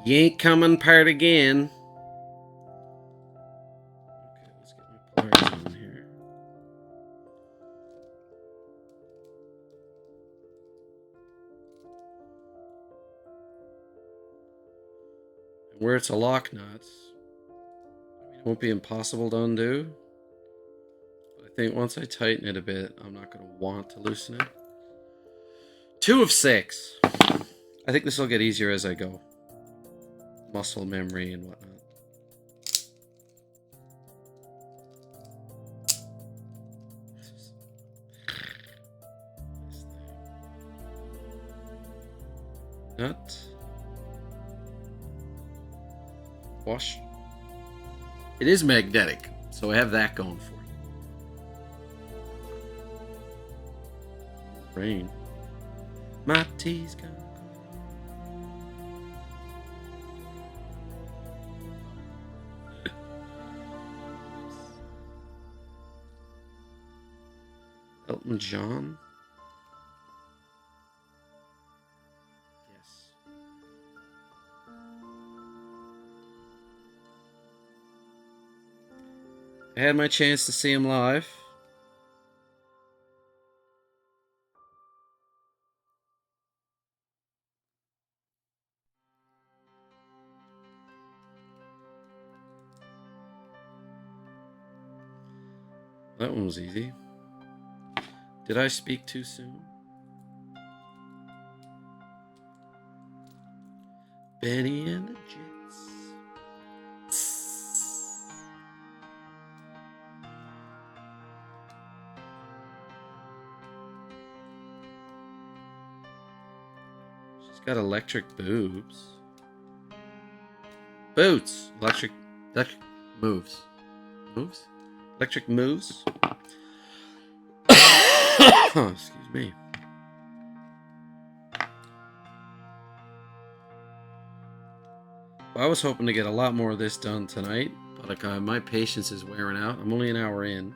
You ain't coming part again. Okay, let's get my pliers on here. And where it's a lock nut, I mean, it won't be impossible to undo. But I think once I tighten it a bit, I'm not going to want to loosen it. 2 of 6. I think this will get easier as I go. Muscle memory and whatnot. Nut. Wash. It is magnetic, so I have that going for it. Rain. My tea's gone. Elton John. Yes. I had my chance to see him live. That one was easy. Did I speak too soon? Benny and the Jets. She's got electric boobs. Boots. Electric moves. Moves? Electric moves? Oh, excuse me. Well, I was hoping to get a lot more of this done tonight, but like my patience is wearing out. I'm only an hour in.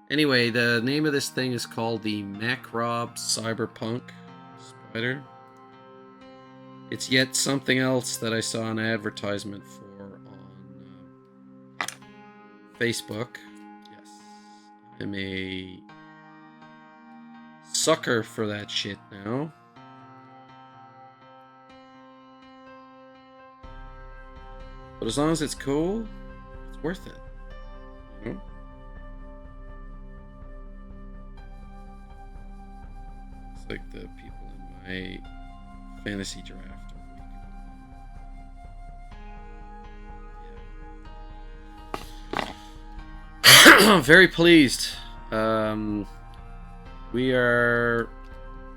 Anyway, the name of this thing is called the MecRob Steampunk Spider. It's yet something else that I saw an advertisement for on Facebook. Yes, I'm a sucker for that shit now. But as long as it's cool, it's worth it. You know? It's like the people in my fantasy draft. Yeah. Very pleased. We are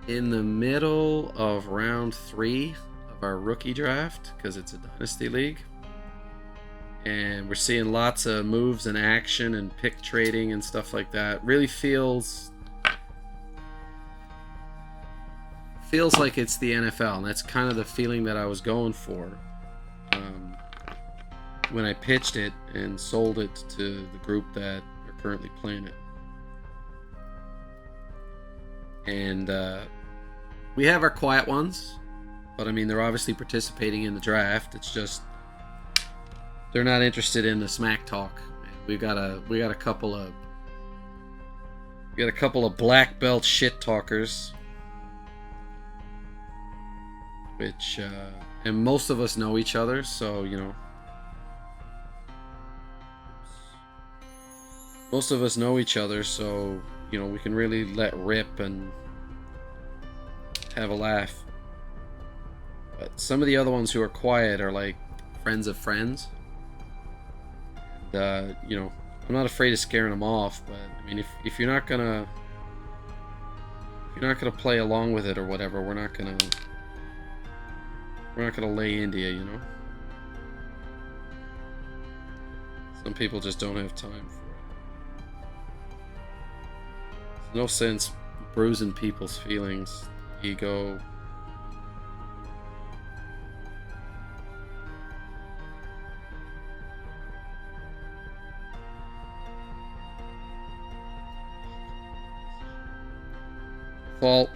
in the middle of round 3 of our rookie draft because it's a dynasty league. And we're seeing lots of moves and action and pick trading and stuff like that. Really feels like it's the NFL, and that's kind of the feeling that I was going for when I pitched it and sold it to the group that are currently playing it. And we have our quiet ones, but I mean they're obviously participating in the draft. It's just they're not interested in the smack talk. We got a couple of black belt shit talkers, which and most of us know each other, so you know. Most of us know each other, so you know we can really let rip and have a laugh. But some of the other ones who are quiet are like friends of friends. And, you know, I'm not afraid of scaring them off, but I mean, if you're not gonna play along with it or whatever, we're not gonna lay into you, you know. Some people just don't have time for it. There's no sense bruising people's feelings, ego. Fault.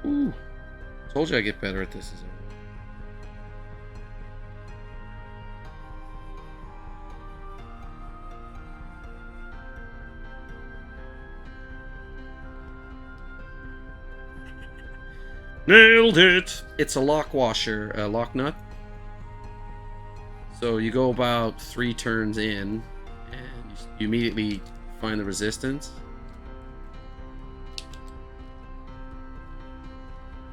Ooh. Told you I'd get better at this as Nailed it! It's a lock washer, a lock nut. So you go about 3 turns in, and you immediately find the resistance.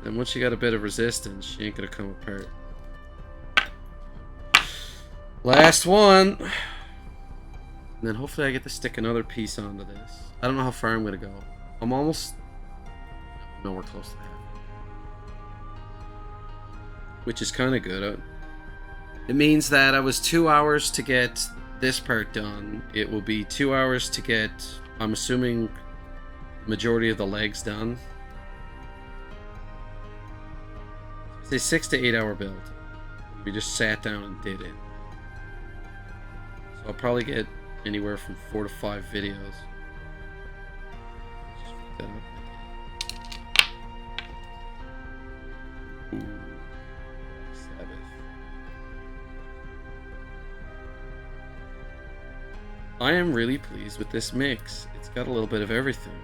And once you got a bit of resistance, she ain't gonna come apart. And then hopefully I get to stick another piece onto this. I don't know how far I'm going to go. I'm almost... No, we're close to half. Which is kind of good. It means that I was 2 hours to get this part done. It will be 2 hours to get, I'm assuming, majority of the legs done. It's a 6 to 8 hour build. We just sat down and did it. So I'll probably get anywhere from 4 to 5 videos. Just pick that up. Ooh. Sabbath. I am really pleased with this mix. It's got a little bit of everything.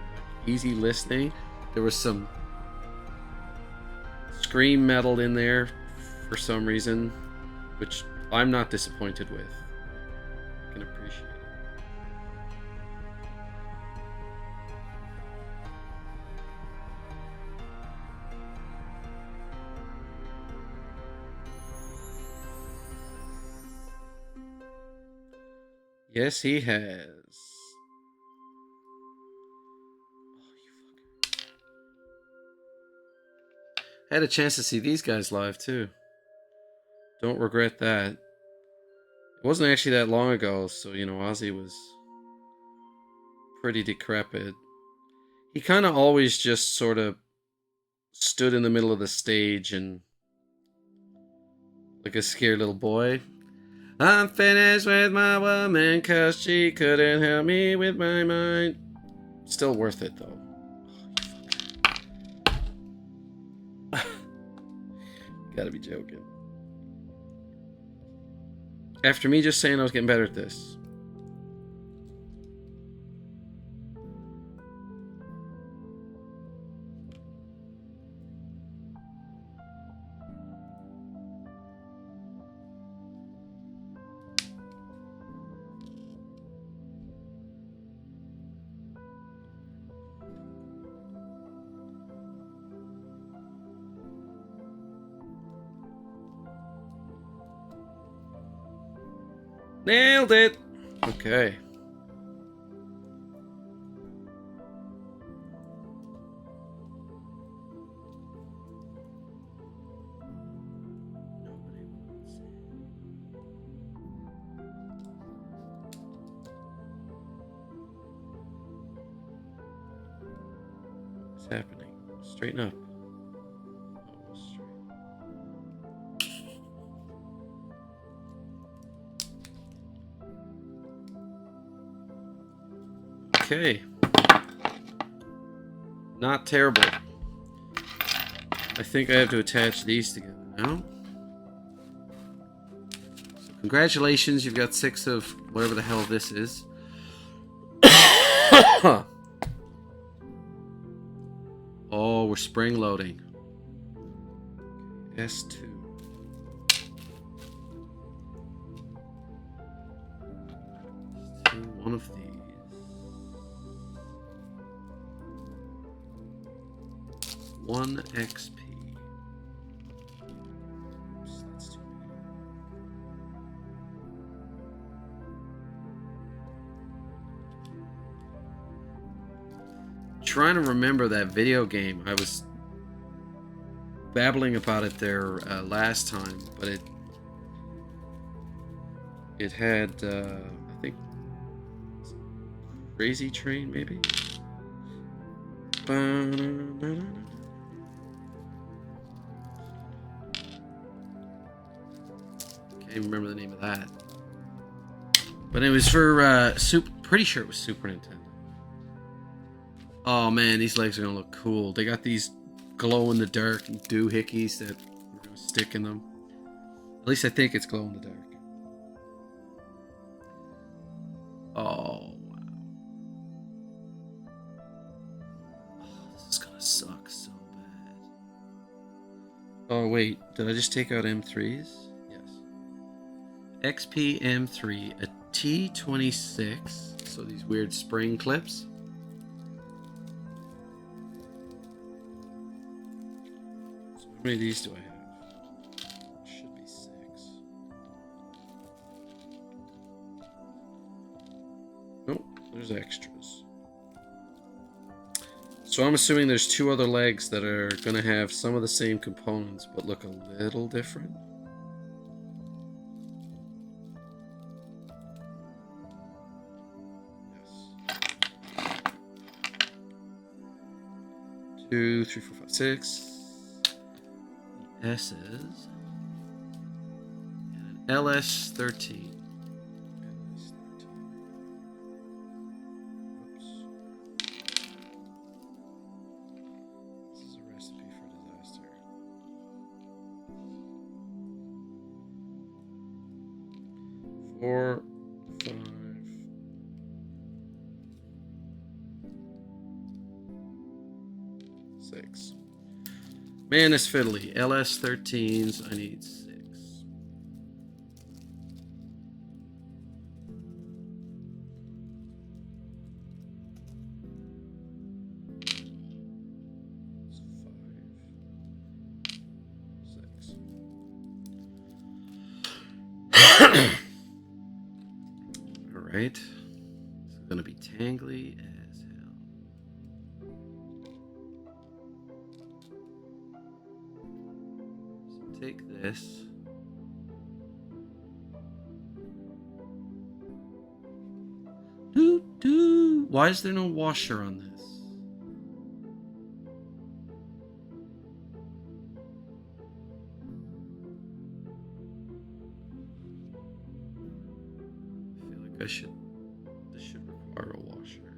Easy listening. There was some scream metal in there for some reason, which I'm not disappointed with. I can appreciate it. Yes, he has. I had a chance to see these guys live too. Don't regret that. It wasn't actually that long ago, so you know, Ozzy was pretty decrepit. He kind of always just sort of stood in the middle of the stage and like a scared little boy. I'm finished with my woman cause she couldn't help me with my mind. Still worth it though. Gotta be joking. After me just saying I was getting better at this. Nailed it! Okay. What's happening? Straighten up. Okay. Not terrible. I think I have to attach these together now. So congratulations, you've got 6 of whatever the hell this is. Oh, we're spring loading. S2. One of these. One XP. Oops, that's too many. Trying to remember that video game. I was babbling about it there last time, but it had I think Crazy Train maybe. Can't even remember the name of that. But it was for pretty sure it was Super Nintendo. Oh man, these legs are gonna look cool. They got these glow in the dark doohickeys that we're gonna stick in them. At least I think it's glow in the dark. Oh wow. Oh, this is gonna suck so bad. Oh wait, did I just take out M3s? XP M3, a T26, so these weird spring clips. So how many of these do I have? Should be 6. There's extras. So I'm assuming there's two other legs that are going to have some of the same components, but look a little different. Yes. 2, 3, 4, 5, 6. The S's. And an LS13. Four, 5. Six. Man, it's fiddly. LS13s, I need 6. Alright. It's gonna be tangly as hell. So take this. Why is there no washer on this? This should require a washer.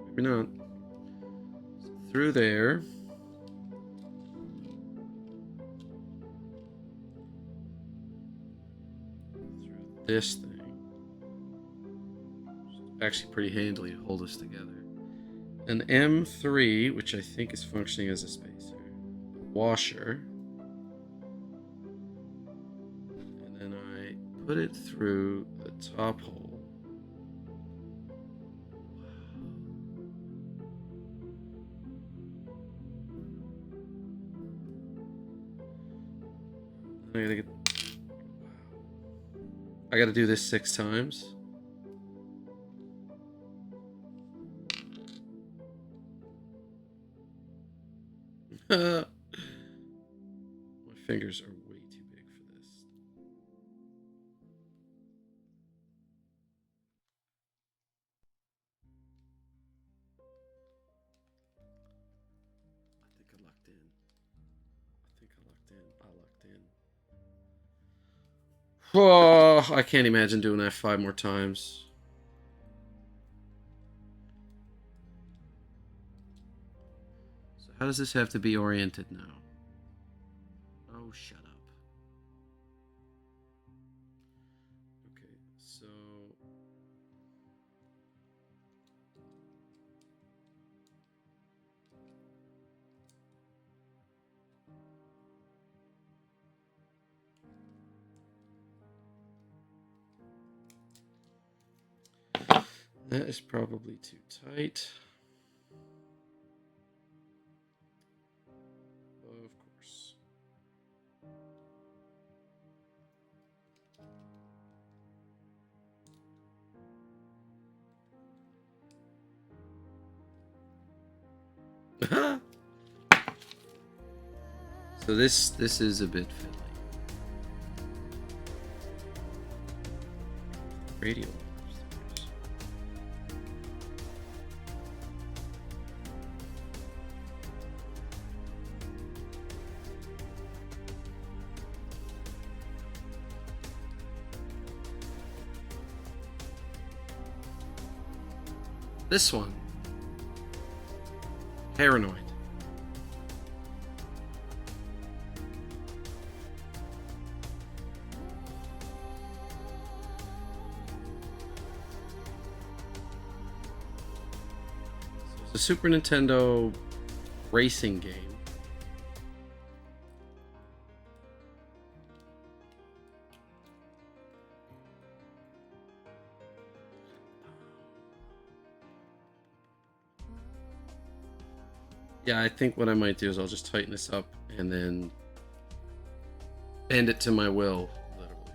Maybe not. So through there. Through this thing. It's actually pretty handily to hold us together. An M3, which I think is functioning as a spacer. A washer. Put it through the top hole. I gotta do this 6 times. My fingers are way too big for this. Oh, I can't imagine doing that 5 more times. So how does this have to be oriented now? Oh, shut up. Okay, so... That is probably too tight. Of course. So this is a bit fiddly. Radio. This one. Paranoid. So it's a Super Nintendo racing game. Yeah, I think what I might do is I'll just tighten this up and then bend it to my will, literally.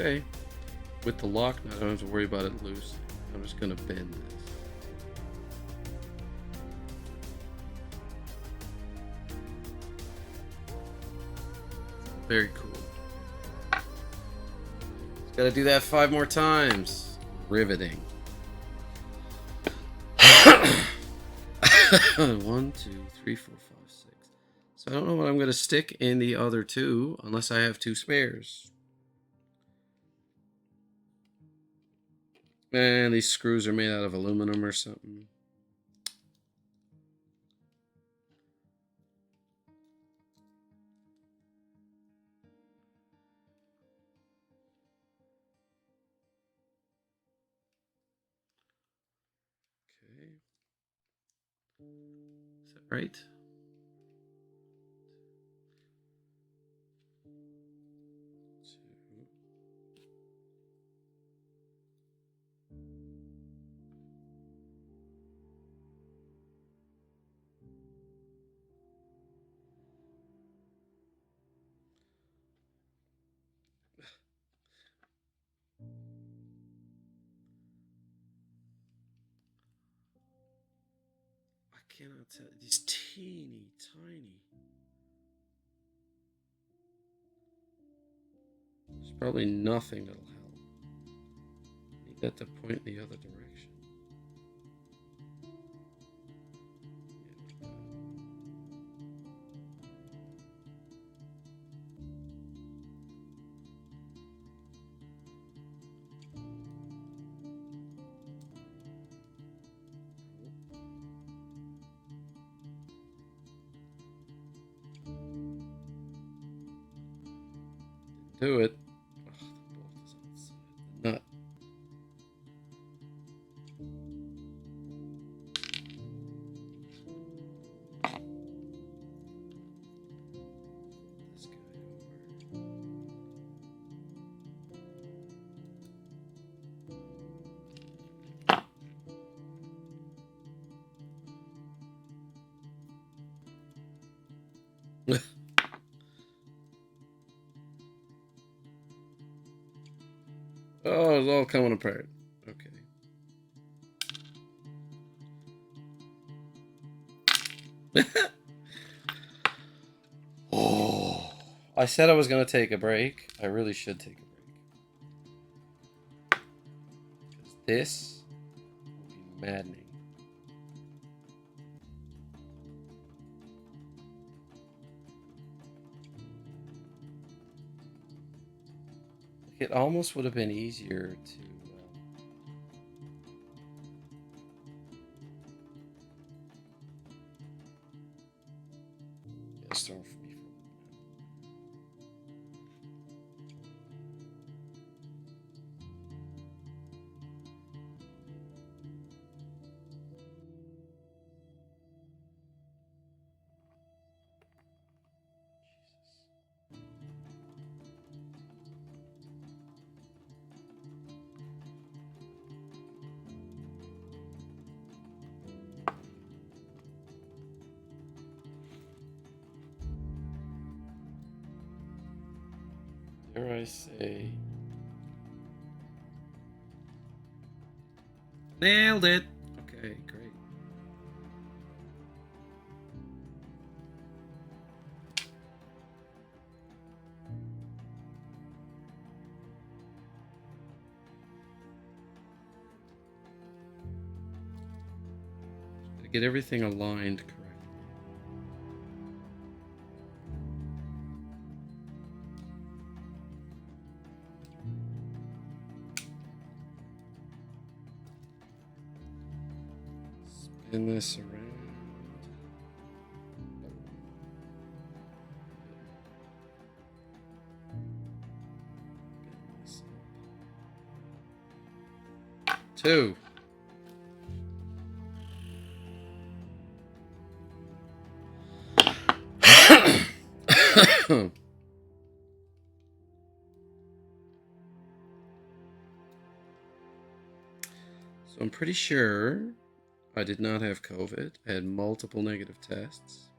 Okay. With the lock, now I don't have to worry about it loose. I'm just gonna bend this. Very cool. Just gotta do that 5 more times. Riveting. 1, 2, 3, 4, 5, 6. So I don't know what I'm gonna stick in the other 2 unless I have 2 spares. Man, these screws are made out of aluminum or something. Okay. Is that right? I cannot tell. These teeny tiny. There's probably nothing that'll help. Need that to point in the other direction. Do it. Oh, the bolt is outside. The nut. This guy over. Oh, it's all coming apart. Okay. Oh, I said I was going to take a break. I really should take a break. Because this will be maddening. It almost would have been easier to storm for me for a little dare I say, nailed it. Okay, great. Gotta get everything aligned correctly. Spin this around. Two. So I'm pretty sure I did not have COVID. I had multiple negative tests.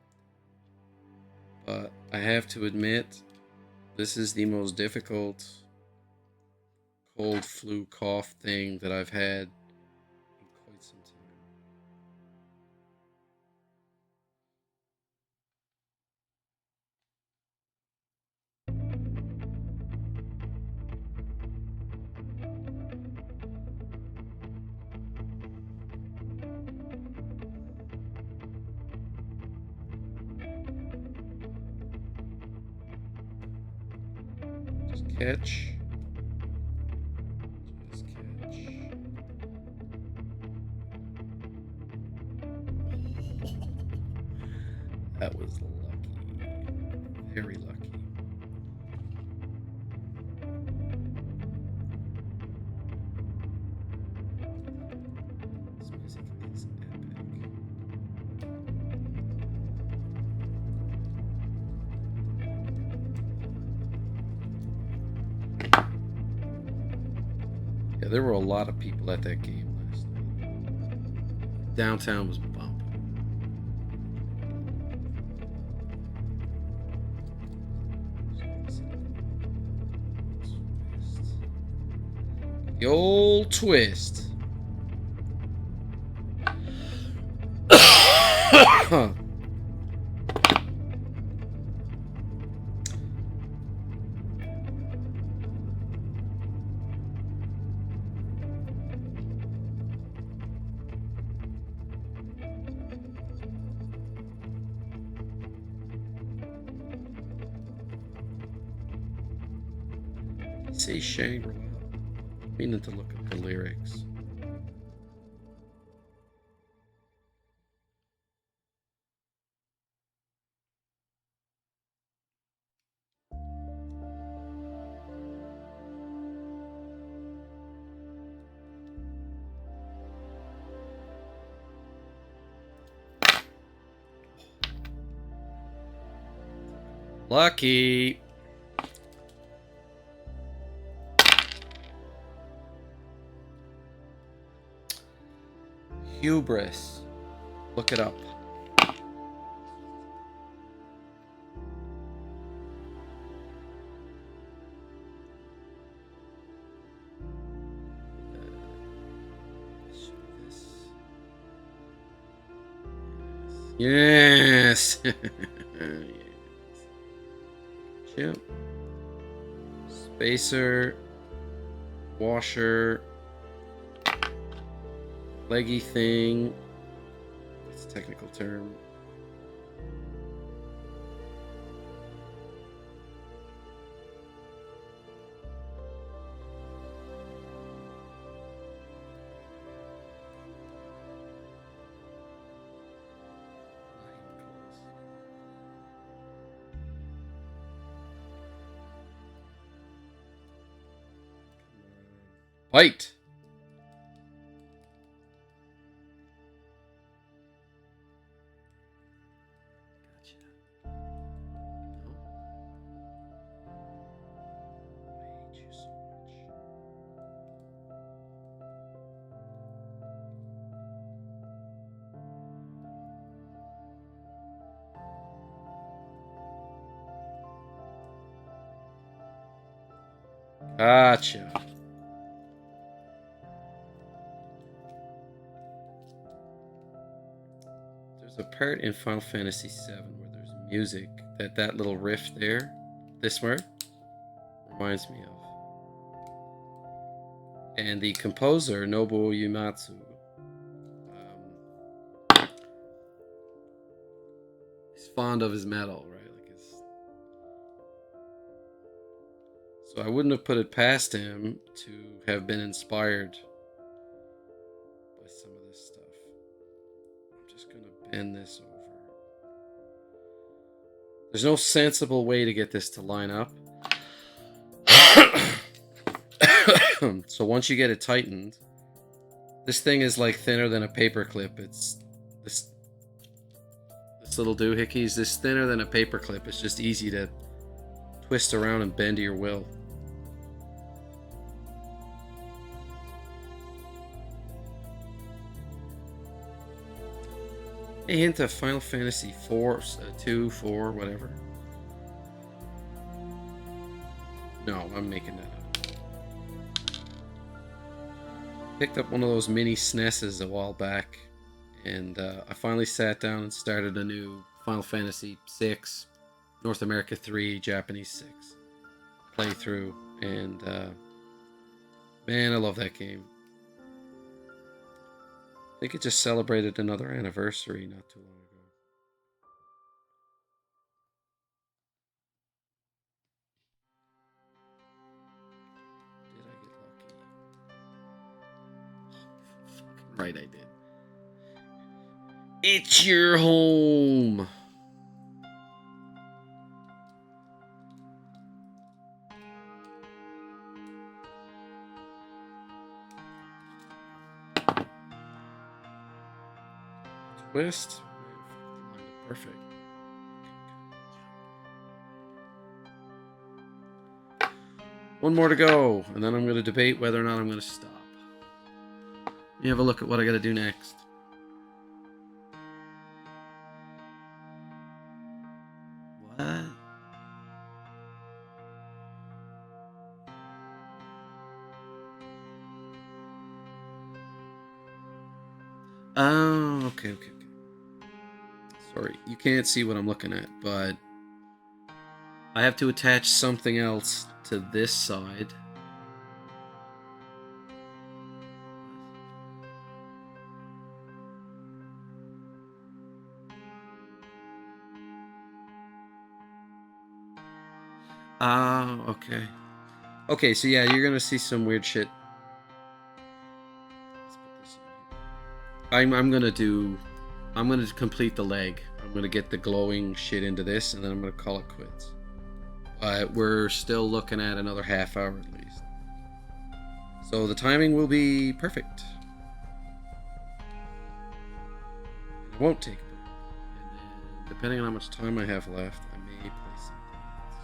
But I have to admit, this is the most difficult cold flu cough thing that I've had in quite some time. Just catch. Just catch. That was lucky. Very lucky. This music is epic. Yeah, there were a lot of people at that game last night. Downtown was bumping. The old twist. Say Shangri-La. Meaning to look up the lyrics. Lucky. Hubris. Look it up. Yes. Yes. Chip. Spacer. Washer. Leggy thing. That's a technical term. Bite. Gotcha. There's a part in Final Fantasy VII where there's music that little riff there, this word, reminds me of. And the composer, Nobuo Uematsu, is fond of his metal, right? So I wouldn't have put it past him to have been inspired by some of this stuff. I'm just going to bend this over. There's no sensible way to get this to line up. So once you get it tightened, this thing is like thinner than a paperclip. It's this little doohickey's this thinner than a paperclip. It's just easy to twist around and bend to your will. A hint of Final Fantasy 4, 2, 4, whatever. No, I'm making that up. picked up one of those mini SNESs a while back, and I finally sat down and started a new Final Fantasy VI, North America 3, Japanese 6 playthrough, and man, I love that game. I think it just celebrated another anniversary not too long ago. Did I get lucky? Fucking right, I did. It's your home. Twist. Perfect. One more to go, and then I'm going to debate whether or not I'm going to stop. Let me have a look at what I got to do next. What? Oh, okay. Sorry, you can't see what I'm looking at, but I have to attach something else to this side. Okay. Okay, so yeah, you're gonna see some weird shit. Let's put this in here. I'm gonna complete the leg. I'm gonna get the glowing shit into this, and then I'm gonna call it quits. We're still looking at another half hour at least. So the timing will be perfect. It won't take a break. And then, depending on how much time I have left, I may play something else.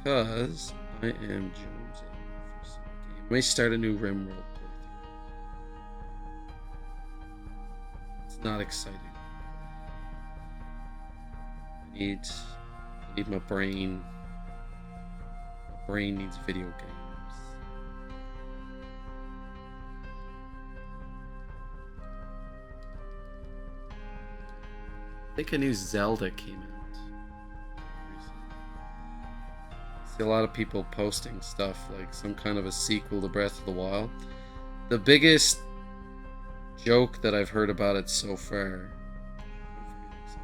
Because I am jonesing for some game. I may start a new RimWorld playthrough. It's not exciting. I need my brain. My brain needs video games. I think a new Zelda came out recently. I see a lot of people posting stuff like some kind of a sequel to Breath of the Wild. The biggest joke that I've heard about it so far. This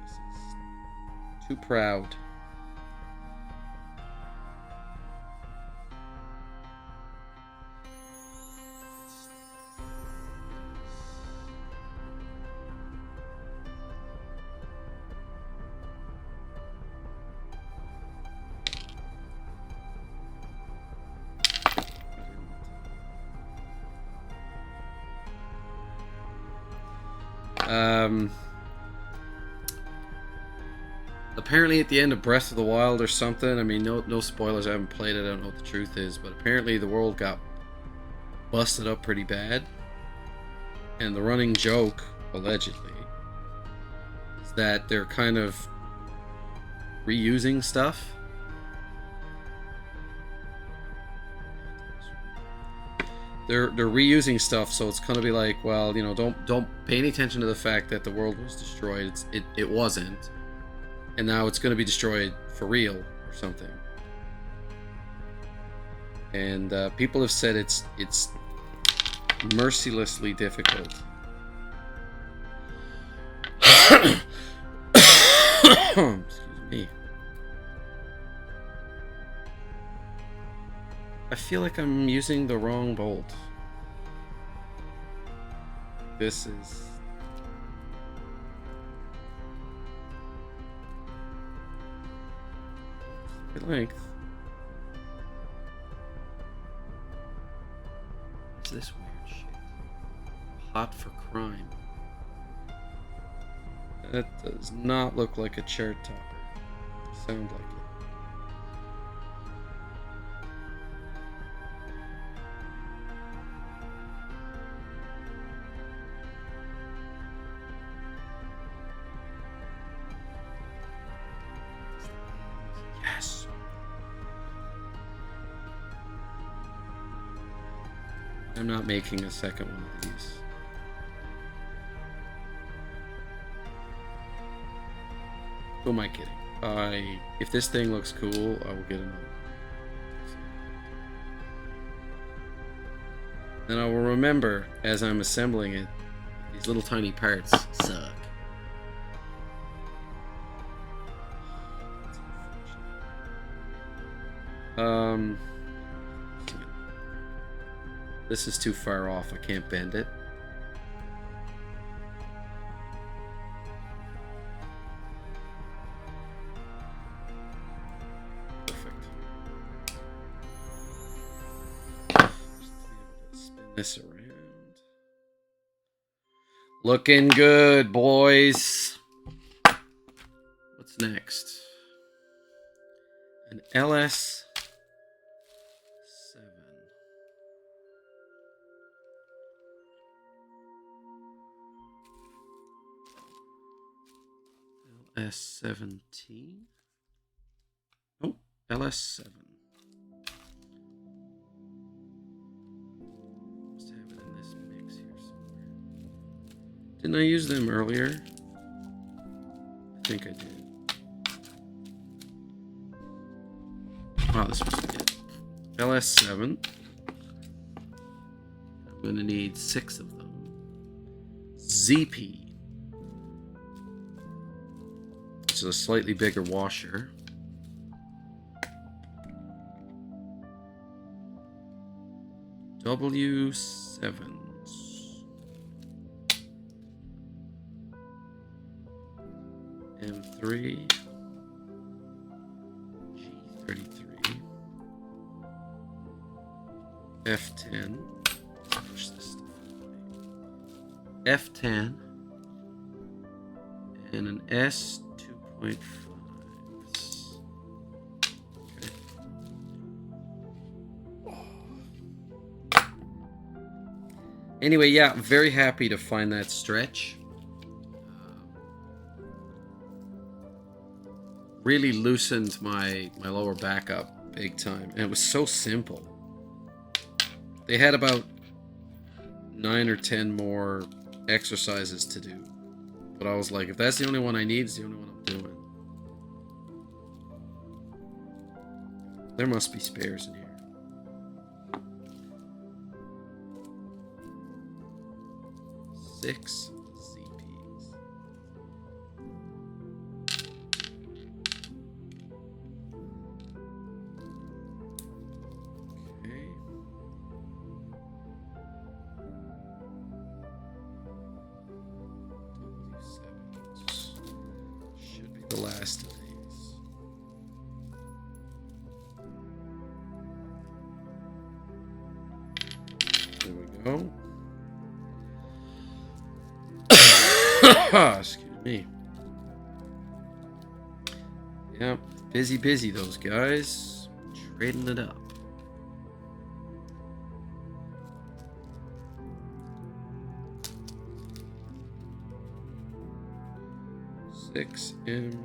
is Too Proud. Apparently at the end of Breath of the Wild or something, I mean, no spoilers, I haven't played it, I don't know what the truth is, but apparently the world got busted up pretty bad, and the running joke, allegedly, is that they're kind of reusing stuff. They're reusing stuff, so it's gonna be like, well, you know, don't pay any attention to the fact that the world was destroyed. It wasn't, and now it's gonna be destroyed for real or something. And people have said it's mercilessly difficult. Excuse me. I feel like I'm using the wrong bolt. This is... good length. What's this weird shit? Hot for crime. That does not look like a chart topper. Sound like it. I'm not making a second one of these. Who am I kidding? If this thing looks cool, I will get another. Then I will remember as I'm assembling it, these little tiny parts suck. This is too far off. I can't bend it. Perfect. Spin this around. Looking good, boys. What's next? An LS7. LS17. Oh, LS7. Must have it in this mix here somewhere. Didn't I use them earlier? I think I did. Oh, this was it. LS7. I'm going to need 6 of them. ZP. Which is a slightly bigger washer. W7s. M3. G33. F10. Push this stuff away. F10. And an S2.5. Anyway, yeah, I'm very happy to find that stretch. Really loosened my lower back up big time. And it was so simple. They had about 9 or 10 more exercises to do. But I was like, if that's the only one I need, it's the only one I'm doing. There must be spares in here. Six ZPs. Okay. W7s. Should be the last of these. There we go. Excuse me. Yep, busy those guys. Trading it up. Six M3s.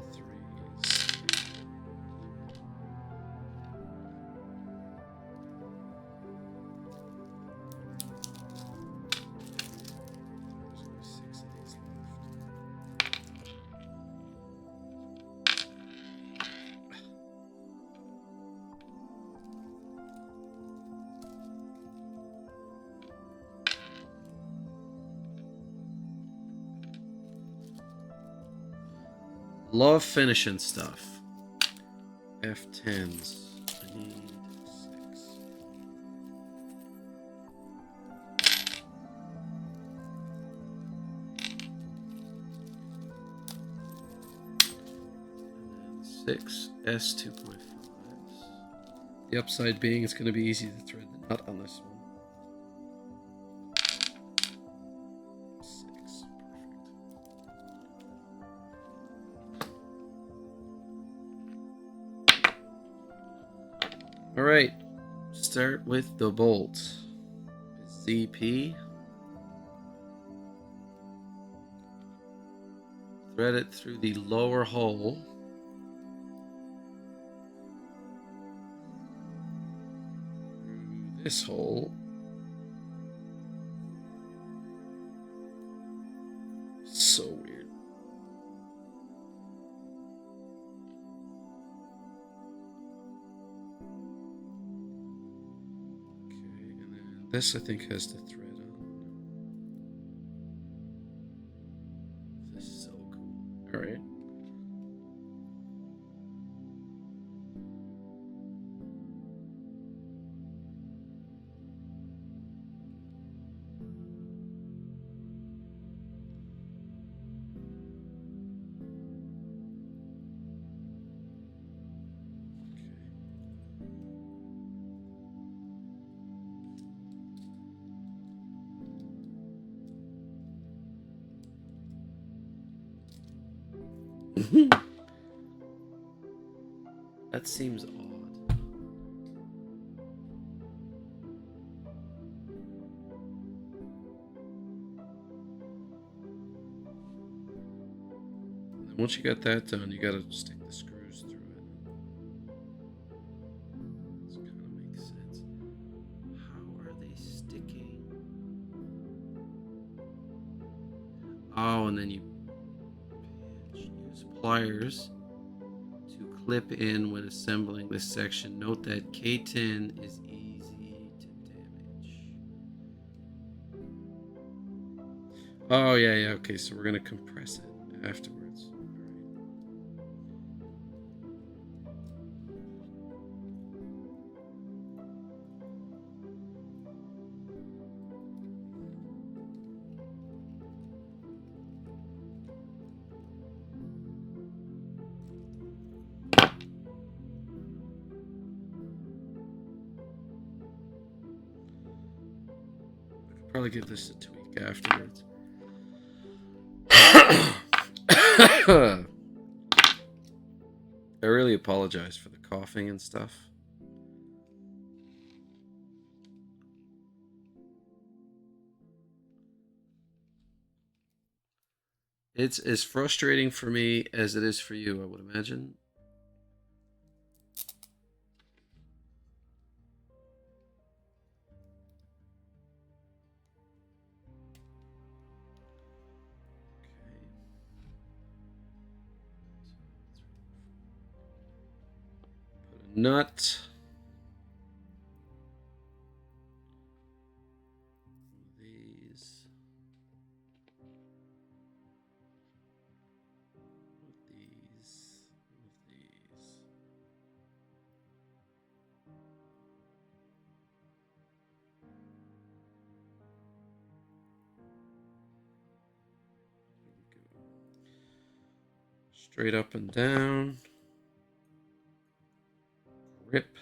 Love finishing stuff. F10s. I need 6. And then 6 S2.5s. The upside being it's going to be easy to thread the nut on this one. Alright, start with the bolt. ZP. Thread it through the lower hole. Through this hole. so weird. Okay, and then this I think has the thread on. This is so cool. All right. That seems odd. And once you got that done, you gotta stick the screws through it. This kind of makes sense. How are they sticking? Oh, and then you use pliers to clip in when assembling this section. Note that K10 is easy to damage. Oh, yeah, okay, so we're gonna compress it afterwards. Probably give this a tweak afterwards. I really apologize for the coughing and stuff. It's as frustrating for me as it is for you, I would imagine. Nut. These. These. Straight up and down. Grip.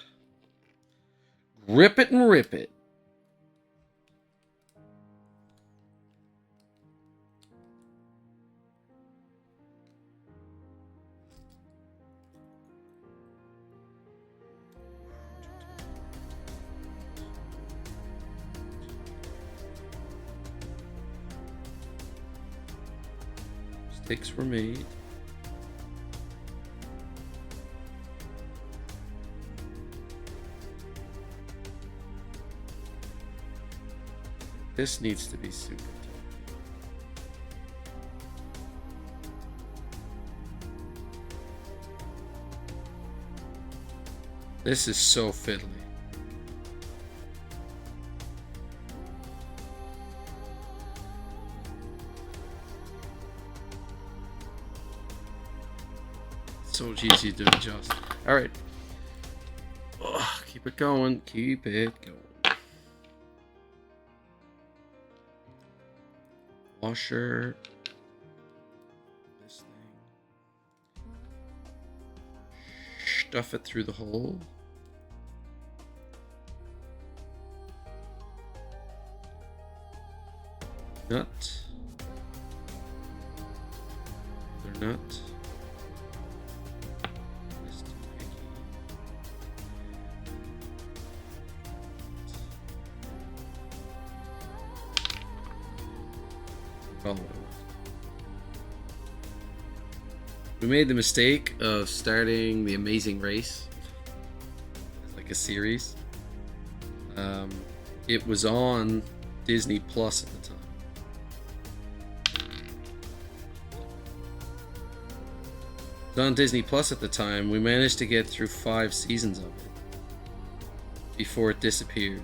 Grip it and rip it. Mistakes were made. This needs to be super tight. This is so fiddly. So easy to adjust. All right. Ugh, keep it going. Keep it going. Washer. This thing. Stuff it through the hole. Nut. Another nut. We made the mistake of starting The Amazing Race as like a series. It was on Disney Plus at the time. It was on Disney Plus at the time. We managed to get through 5 seasons of it before it disappeared.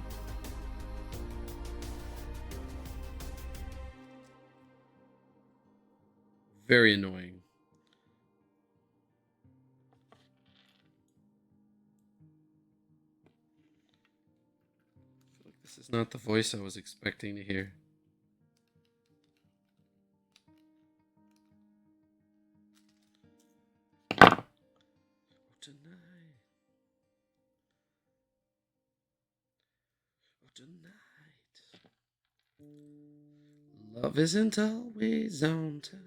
Very annoying. I feel like this is not the voice I was expecting to hear. Tonight. Tonight. Love isn't always on time.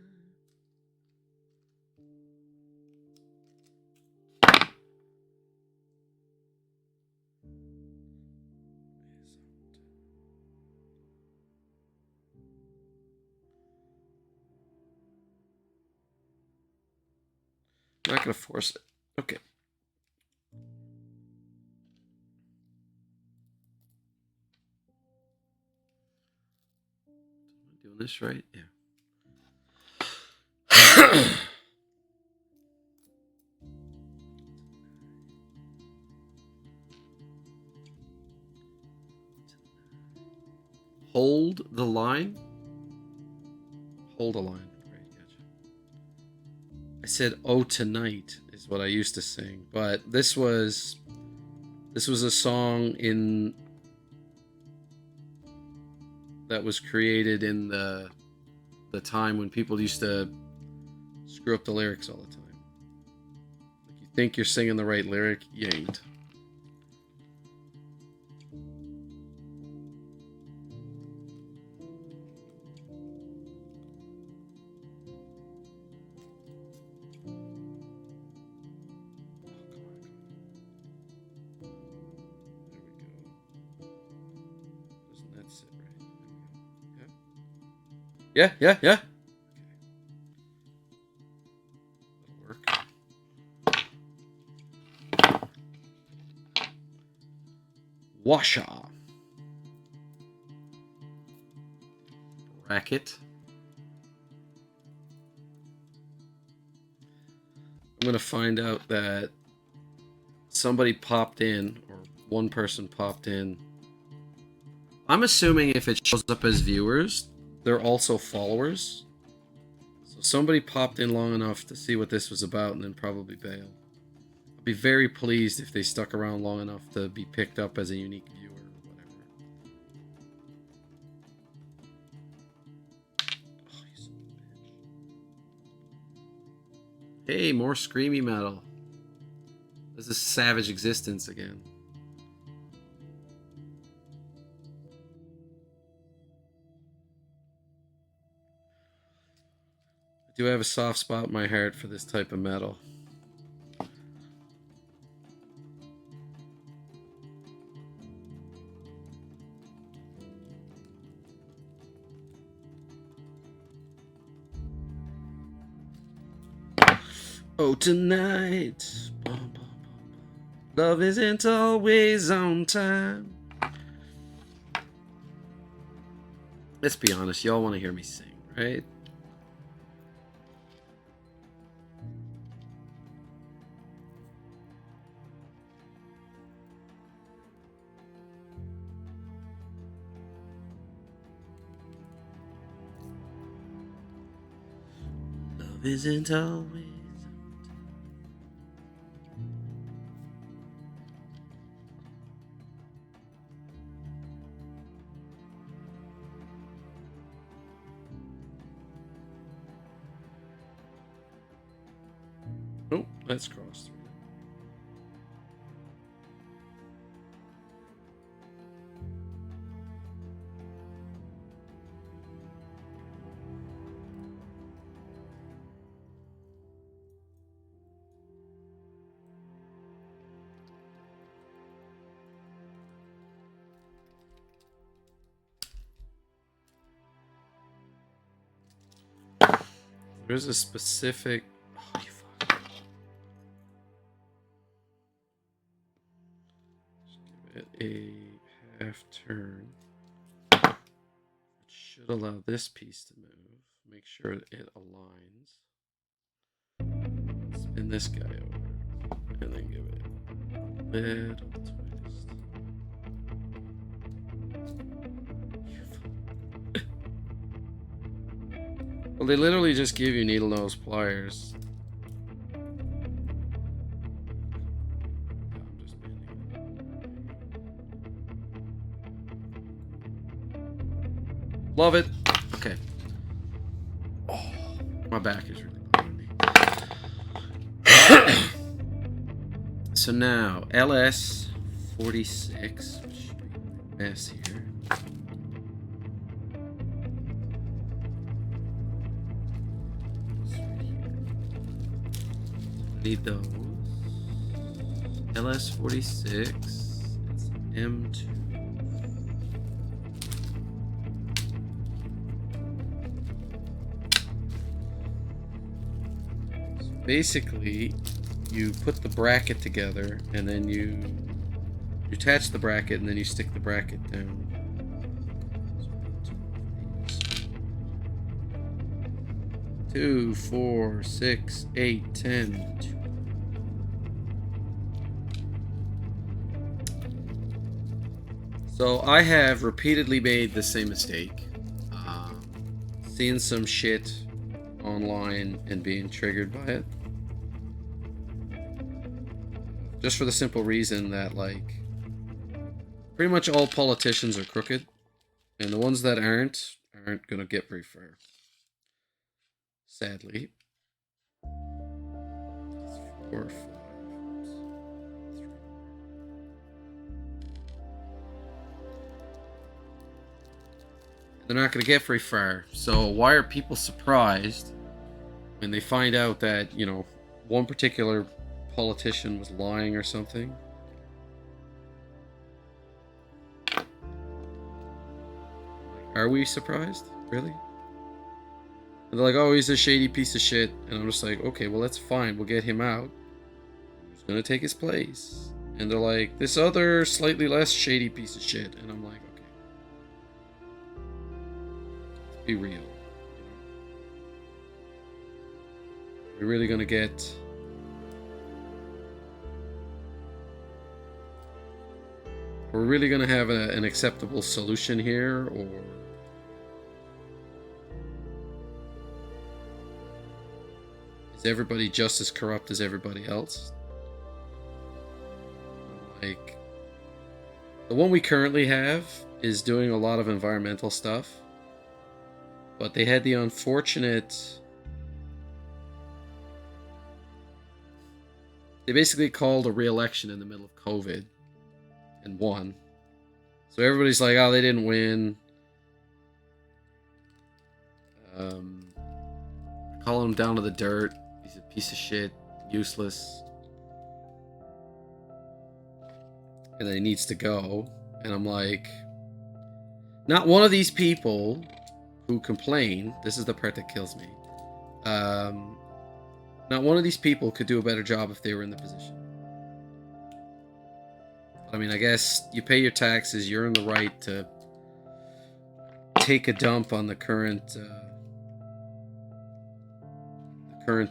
I'm not gonna force it. Okay. Am I doing this right? Yeah. Hold the line. Hold a line. Right, gotcha. I said "Oh Tonight" is what I used to sing, but this was a song in that was created in the time when people used to screw up the lyrics all the time. Like, you think you're singing the right lyric, you ain't. Yeah, yeah, yeah. That'll work. Washa. Bracket. I'm gonna find out that somebody popped in, or one person popped in. I'm assuming if it shows up as viewers, they're also followers. So somebody popped in long enough to see what this was about and then probably bailed. I'd be very pleased if they stuck around long enough to be picked up as a unique viewer or whatever. Oh, you son of a bitch. Hey, more screamy metal. This is Savage Existence again. I do have a soft spot in my heart for this type of metal. Oh, tonight, love isn't always on time. Let's be honest, y'all want to hear me sing, right? Love isn't always. Oh, let's cross through. There's a specific. Oh, you fuck. Just give it a half turn. It should allow this piece to move. Make sure it aligns. Spin this guy over. And then give it a little twist. Well, they literally just give you needle nose pliers. I'm just bending it. Love it. Okay. Oh, my back is really bothering me. So now, LS 46. Which should be a mess here. Need those. LS 46. It's M2. So basically, you put the bracket together, and then you attach the bracket, and then you stick the bracket down. 2, 4, 6, 8, 10. So I have repeatedly made the same mistake. Seeing some shit online and being triggered by it. Just for the simple reason that, like, pretty much all politicians are crooked. And the ones that aren't gonna get very far. Sadly. 4, 5, 3. They're not going to get very far. So why are people surprised when they find out that, you know, one particular politician was lying or something? Are we surprised? Really? And they're like, oh, he's a shady piece of shit. And I'm just like, okay, well, that's fine. We'll get him out. Who's going to take his place? And they're like, this other slightly less shady piece of shit. And I'm like, okay. Let's be real. We're really going to get... We're really going to have an acceptable solution here, or... Is everybody just as corrupt as everybody else? Like, the one we currently have is doing a lot of environmental stuff, but they had the unfortunate... They basically called a re-election in the middle of COVID and won. So everybody's like, oh, they didn't win. Calling him down to the dirt. He's a piece of shit, useless, and then he needs to go. And I'm like, not one of these people who complain, this is the part that kills me, not one of these people could do a better job if they were in the position. I mean, I guess you pay your taxes, you're in the right to take a dump on the current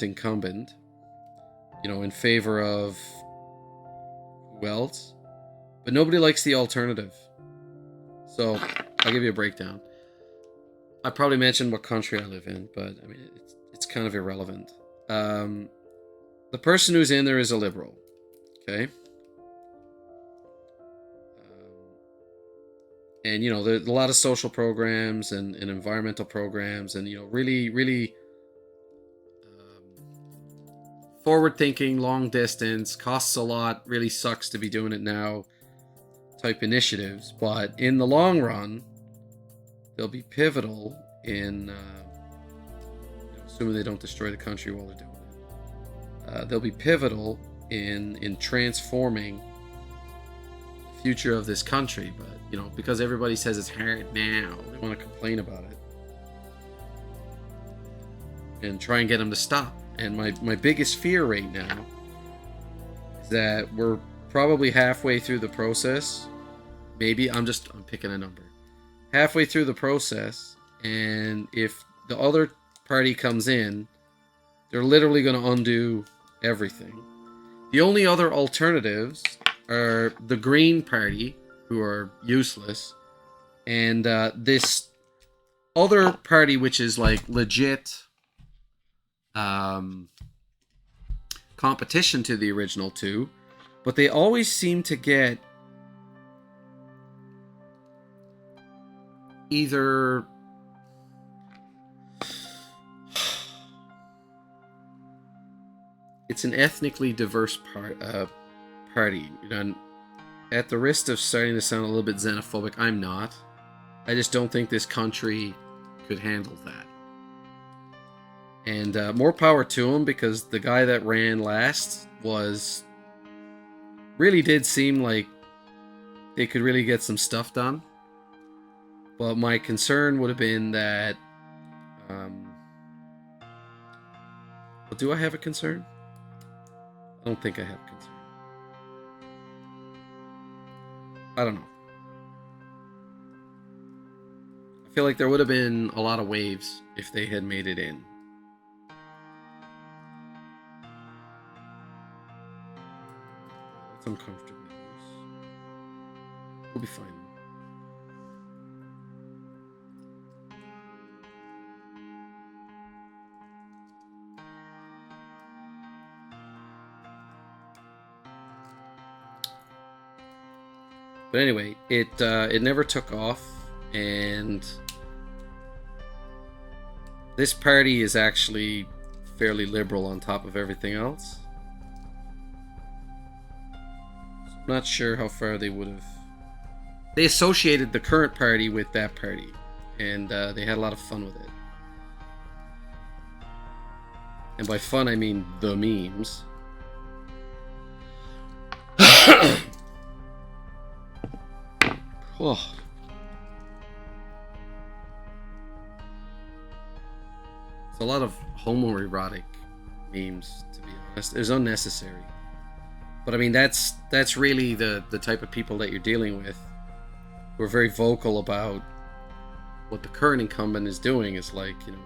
incumbent, you know, in favor of who else? But nobody likes the alternative. So I'll give you a breakdown. I probably mentioned what country I live in, but I mean, it's kind of irrelevant. The person who's in there is a liberal, okay? And, you know, there's a lot of social programs and environmental programs and, you know, really forward-thinking, long distance, costs a lot, really sucks to be doing it now type initiatives. But in the long run, they'll be pivotal in, you know, assuming they don't destroy the country while they're doing it. They'll be pivotal in transforming the future of this country. But, you know, because everybody says it's hard now, they want to complain about it and try and get them to stop. And my biggest fear right now is that we're probably halfway through the process. Maybe I'm picking a number. Halfway through the process, and if the other party comes in, they're literally going to undo everything. The only other alternatives are the Green Party, who are useless, and this other party, which is like legit competition to the original two, but they always seem to get either it's an ethnically diverse party. You know, at the risk of starting to sound a little bit xenophobic, I'm not. I just don't think this country could handle that. And more power to him, because the guy that ran last really did seem like they could really get some stuff done. But my concern would have been that... well, do I have a concern? I don't think I have a concern. I don't know. I feel like there would have been a lot of waves if they had made it in. That's uncomfortable. We'll be fine. But anyway, it never took off, and this party is actually fairly liberal on top of everything else. So I'm not sure how far they would have... They associated the current party with that party, and they had a lot of fun with it. And by fun, I mean the memes. Oh. It's a lot of homoerotic memes, to be honest. It's unnecessary. But I mean, that's really the type of people that you're dealing with. Who are very vocal about what the current incumbent is doing. Is like, you know,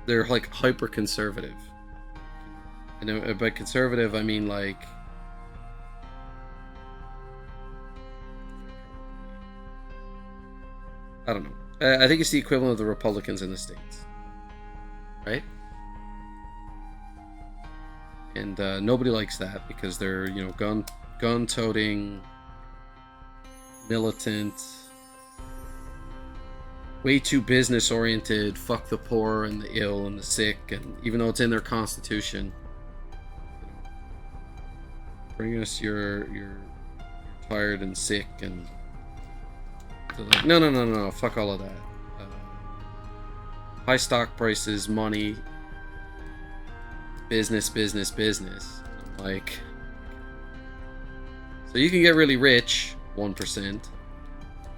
they're like hyper conservative. And by conservative, I mean like... I don't know. I think it's the equivalent of the Republicans in the States. Right? And nobody likes that because they're, you know, gun-toting, militant, way too business-oriented, fuck the poor and the ill and the sick, and even though it's in their constitution... Bring us you're tired and sick, and so like, no, fuck all of that. High stock prices, money, business. I'm like, so you can get really rich, 1%,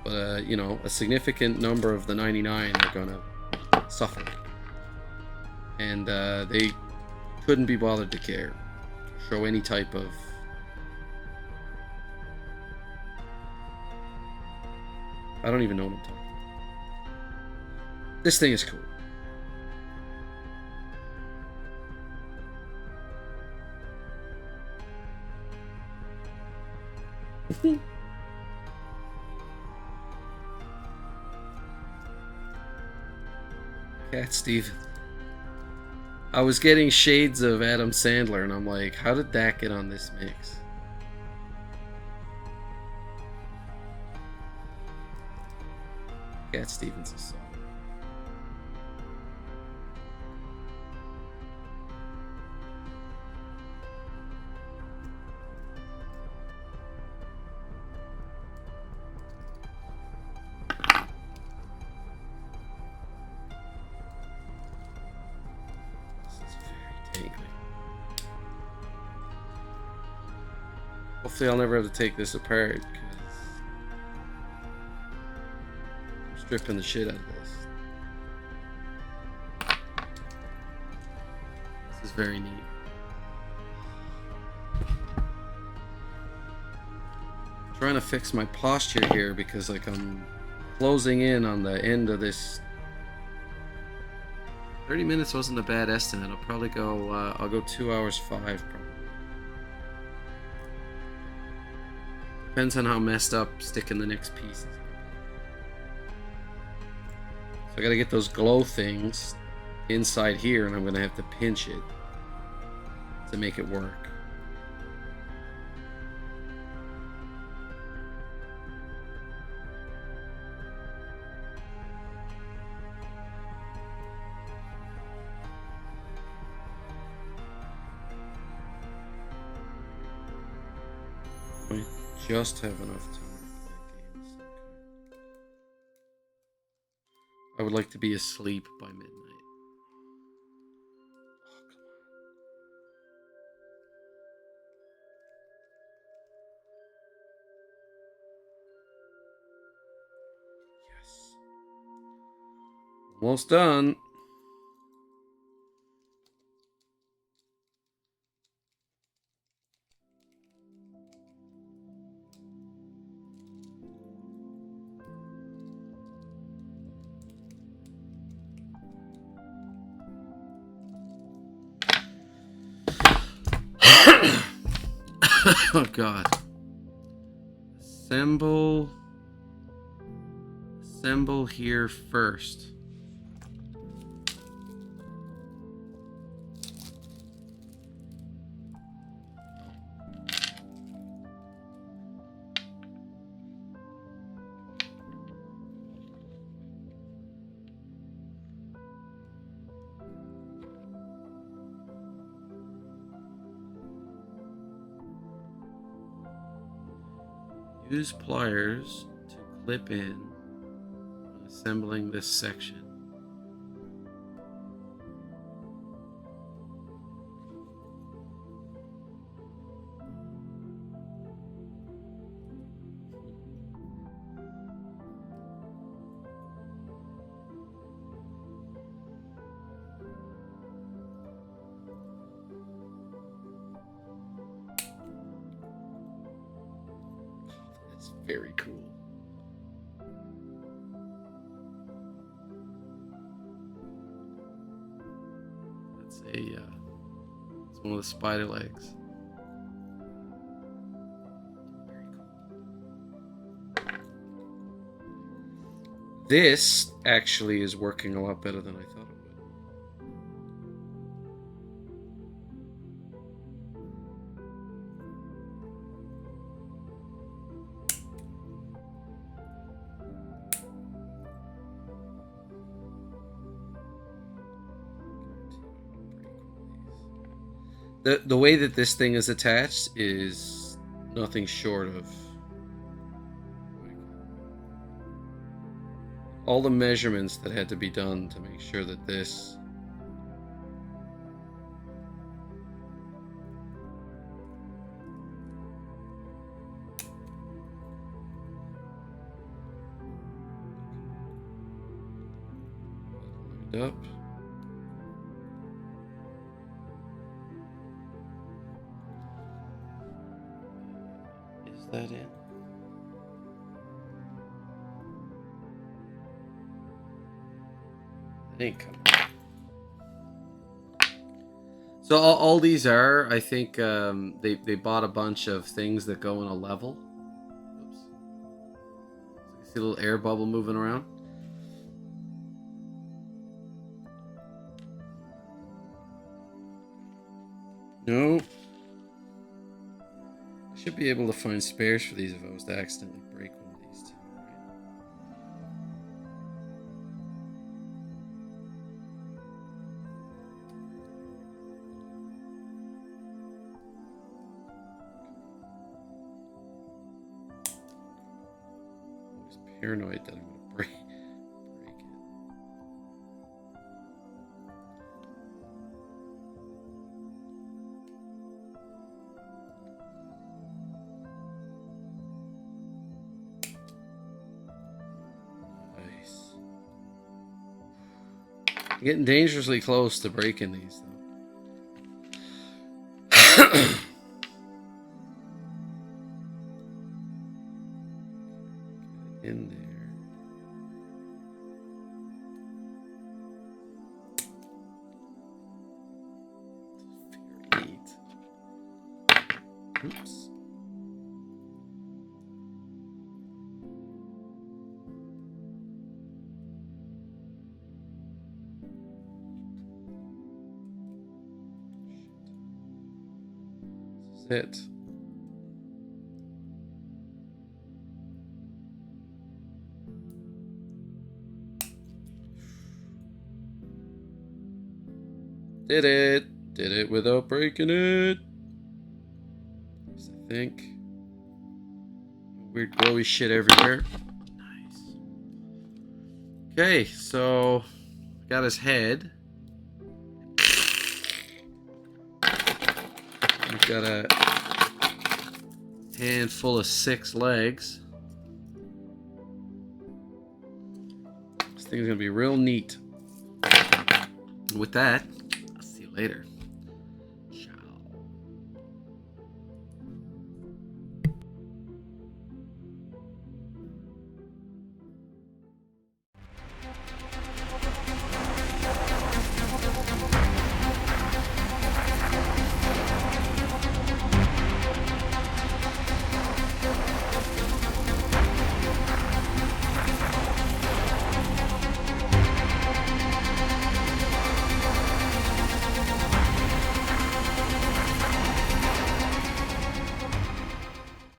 but you know, a significant number of the 99 are gonna suffer, and they couldn't be bothered to care, show any type of... I don't even know what I'm talking about. This thing is cool. Cat Steven. I was getting shades of Adam Sandler, and I'm like, how did that get on this mix? Cat Stevens is solid. This is very tingly. Hopefully I'll never have to take this apart. Stripping the shit out of this. This is very neat. I'm trying to fix my posture here because like I'm closing in on the end of this 30 minutes wasn't a bad estimate. I'll probably go, I'll go 2 hours 5 probably. Depends on how messed up sticking the next piece is. So I gotta get those glow things inside here, and I'm gonna have to pinch it to make it work. I just have enough time to play games. I would like to be asleep by midnight. Yes. Almost done. Oh god. Assemble here first. Use pliers to clip in when assembling this section. That's very cool. It's one of the spider legs. Very cool. This actually is working a lot better than I thought it would. The way that this thing is attached is nothing short of all the measurements that had to be done to make sure that this lined up. Is that it? It ain't coming. So all these are, I think, they bought a bunch of things that go in a level. Oops. See a little air bubble moving around. No. I should be able to find spares for these if I was to accidentally break one of these two. I was paranoid that I'm going to break it. Getting dangerously close to breaking these, though. In there. Oops. This is it. Did it. Did it without breaking it. I think. Weird glowy shit everywhere. Nice. Okay, so got his head. We've got a handful of 6 legs. This thing's gonna be real neat. With that, I'll see you later.